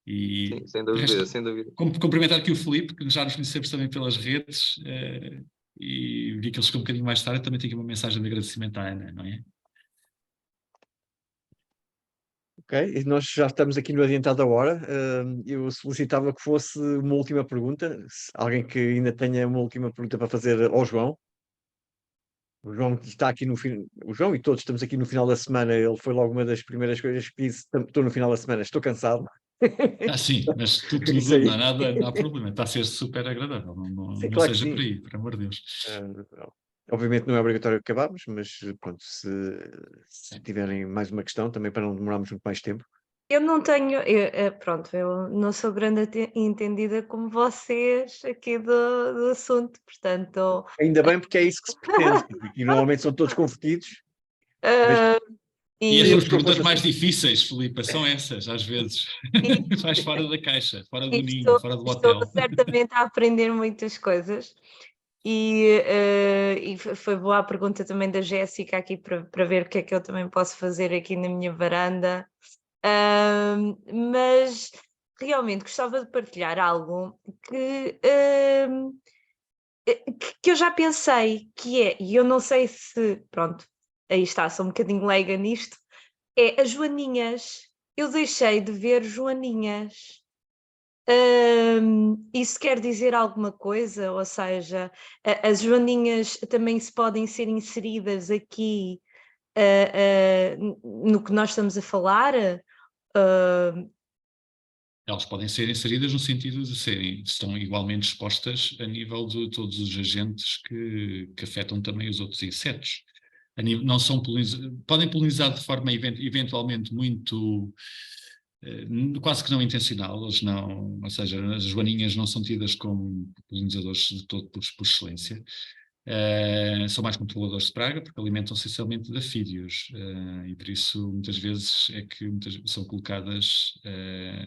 E sim, sem dúvida, sem dúvida. Cumprimentar aqui o Filipe, que já nos conhecemos também pelas redes e vi que ele chegou um bocadinho mais tarde, também tem aqui uma mensagem de agradecimento à Ana, não é? Ok, e nós já estamos aqui no adiantado da hora. Eu solicitava que fosse uma última pergunta. Se alguém que ainda tenha uma última pergunta para fazer ao João. O João está aqui no fim. O João e todos estamos aqui no final da semana. Ele foi logo uma das primeiras coisas que disse: estou no final da semana, estou cansado. Sim, mas tudo Isso aí. não há problema, está a ser super agradável, Sim, não claro que seja sim. por aí, por amor de Deus. Obviamente não é obrigatório acabarmos, mas pronto, se tiverem mais uma questão, também para não demorarmos muito mais tempo. Eu não tenho, pronto, eu não sou grande entendida como vocês aqui do assunto, portanto. Ainda bem, porque é isso que se pretende, porque aqui normalmente são todos convertidos. Uh, E e, as perguntas mais difíceis, Filipa, são essas, às vezes. Vais fora da caixa, fora do ninho, fora do estou hotel. certamente a aprender muitas coisas. E foi boa a pergunta também da Jéssica aqui para ver o que é que eu também posso fazer aqui na minha varanda. Mas realmente gostava de partilhar algo que eu já pensei, que é, e eu não sei se, pronto, aí está, sou um bocadinho leiga nisto, é as Joaninhas. Eu deixei de ver Joaninhas. Isso quer dizer alguma coisa? Ou seja, as Joaninhas também se podem ser inseridas aqui no que nós estamos a falar? Elas podem ser inseridas no sentido de serem, estão igualmente expostas a nível de todos os agentes que afetam também os outros insetos. Não são podem polinizar de forma eventualmente muito quase que não intencional, ou seja, as joaninhas não são tidas como polinizadores de todo por excelência. São mais controladores de praga porque alimentam-se essencialmente de afídeos e por isso muitas vezes é que são colocadas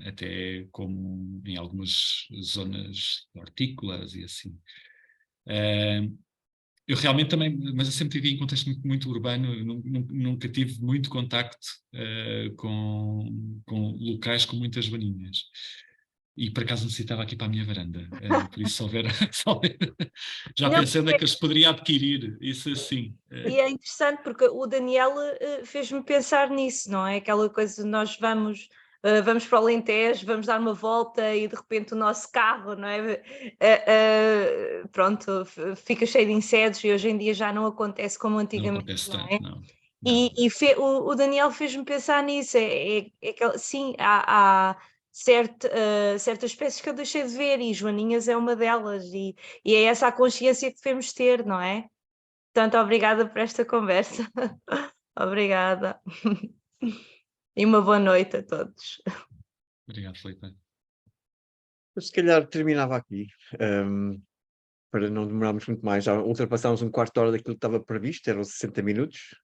até como em algumas zonas hortícolas e assim. Eu realmente também, mas eu sempre vivi em contexto muito urbano, nunca tive muito contacto com locais com muitas joaninhas. E por acaso necessitava aqui para a minha varanda. Por isso, se houver já Não, pensei onde é que eu os poderia adquirir, isso assim. E é interessante porque o Daniel fez-me pensar nisso, não é? Aquela coisa de nós vamos para o Alentejo, vamos dar uma volta e de repente o nosso carro, não é? Pronto, fica cheio de insetos e hoje em dia já não acontece como Não antigamente, acontece não é? tanto, não. E o Daniel fez-me pensar nisso. Sim, há certas espécies que eu deixei de ver e Joaninhas é uma delas, e é essa a consciência que devemos ter, não é? Portanto, obrigada por esta conversa. Obrigada. E uma boa noite a todos. Obrigado, Filipe. Eu se calhar terminava aqui, para não demorarmos muito mais. Já ultrapassámos um quarto de hora daquilo que estava previsto, eram 60 minutos.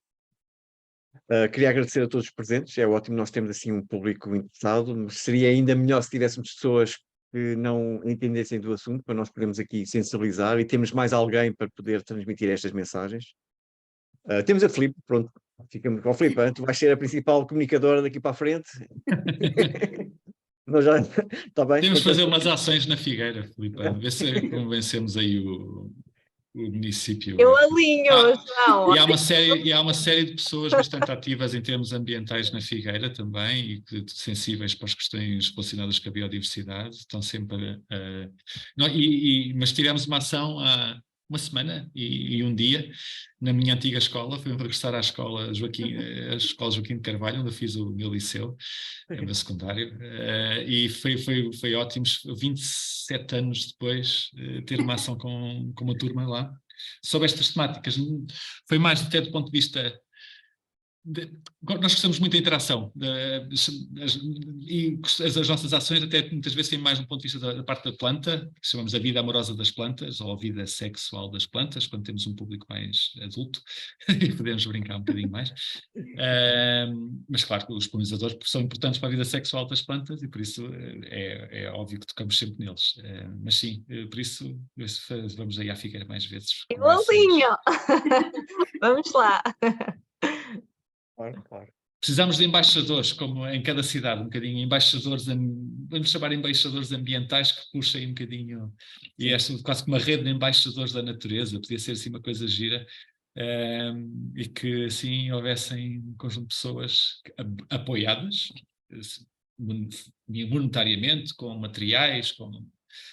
Queria agradecer a todos os presentes, é ótimo nós temos assim um público interessado, mas seria ainda melhor se tivéssemos pessoas que não entendessem do assunto, para nós podermos aqui sensibilizar e temos mais alguém para poder transmitir estas mensagens. Temos a Filipe, pronto, ficamos com a Filipe, tu vais ser a principal comunicadora daqui para a frente. Nós já está bem. Temos de fazer umas ações na Figueira, Filipe, ver se convencemos aí o município. Eu alinho, João. E há uma série de pessoas bastante ativas em termos ambientais na Figueira também e sensíveis para as questões relacionadas com a biodiversidade. Estão sempre mas tivemos uma ação há uma semana e um dia na minha antiga escola, fui regressar à escola a escola Joaquim de Carvalho, onde eu fiz o meu liceu, o meu secundário, e foi ótimo, 27 anos depois, ter uma ação com uma turma lá sobre estas temáticas. Foi mais até do ponto de vista nós gostamos muito da interação e as nossas ações até muitas vezes têm mais do ponto de vista da parte da planta, que chamamos a vida amorosa das plantas ou a vida sexual das plantas, quando temos um público mais adulto e podemos brincar um bocadinho mais. Mas claro que os polinizadores são importantes para a vida sexual das plantas e por isso é óbvio que tocamos sempre neles. Mas sim, por isso vamos aí à Figueira mais vezes. Eu alinho! Vamos lá! Claro. Precisamos de embaixadores, como em cada cidade, um bocadinho, embaixadores, vamos chamar embaixadores ambientais que puxem um bocadinho, e esta quase que uma rede de embaixadores da natureza, podia ser assim uma coisa gira, e que assim houvessem um conjunto de pessoas apoiadas, monetariamente, com materiais,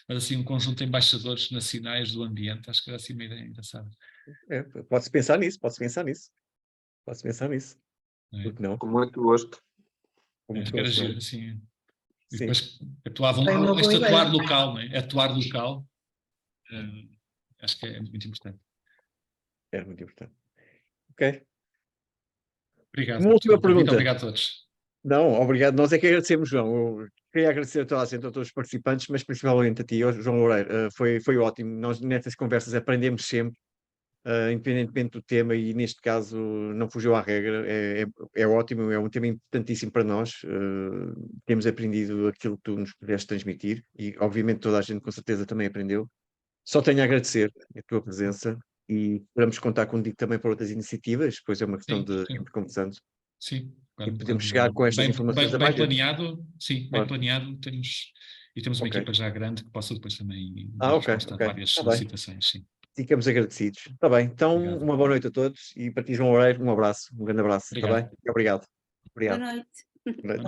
mas assim um conjunto de embaixadores nacionais do ambiente, acho que era assim uma ideia engraçada. Pode-se pensar nisso. Porque não? Com muito gosto. Era giro, assim. E Sim. depois atuavam, atuar local, não é? Atuar local, acho que é muito importante. É muito importante. Ok. Obrigado. Uma última pergunta. Muito obrigado a todos. Não, obrigado. Nós é que agradecemos, João. Eu queria agradecer a toda a gente, a todos os participantes, mas principalmente a ti, João Loureiro. Foi ótimo. Nós, nessas conversas, aprendemos sempre, independentemente do tema, e neste caso não fugiu à regra. É ótimo, é um tema importantíssimo para nós. Temos aprendido aquilo que tu nos pudeste transmitir e, obviamente, toda a gente com certeza também aprendeu. Só tenho a agradecer a tua presença e esperamos contar contigo também para outras iniciativas, depois é uma questão Sim, de sim. ir conversando. Sim, E podemos chegar com estas informações a bem mais gente. planeado, sim, Claro. bem planeado, temos uma Ok. equipa já grande que possa depois também Ah, dar ok, resposta ok. a várias Tá bem. solicitações, sim. Ficamos agradecidos. Está bem, então Obrigado. uma boa noite a todos e para ti, João Loureiro, um abraço, um grande abraço. Está Obrigado. bem? Obrigado. Boa Obrigado. noite. Boa noite.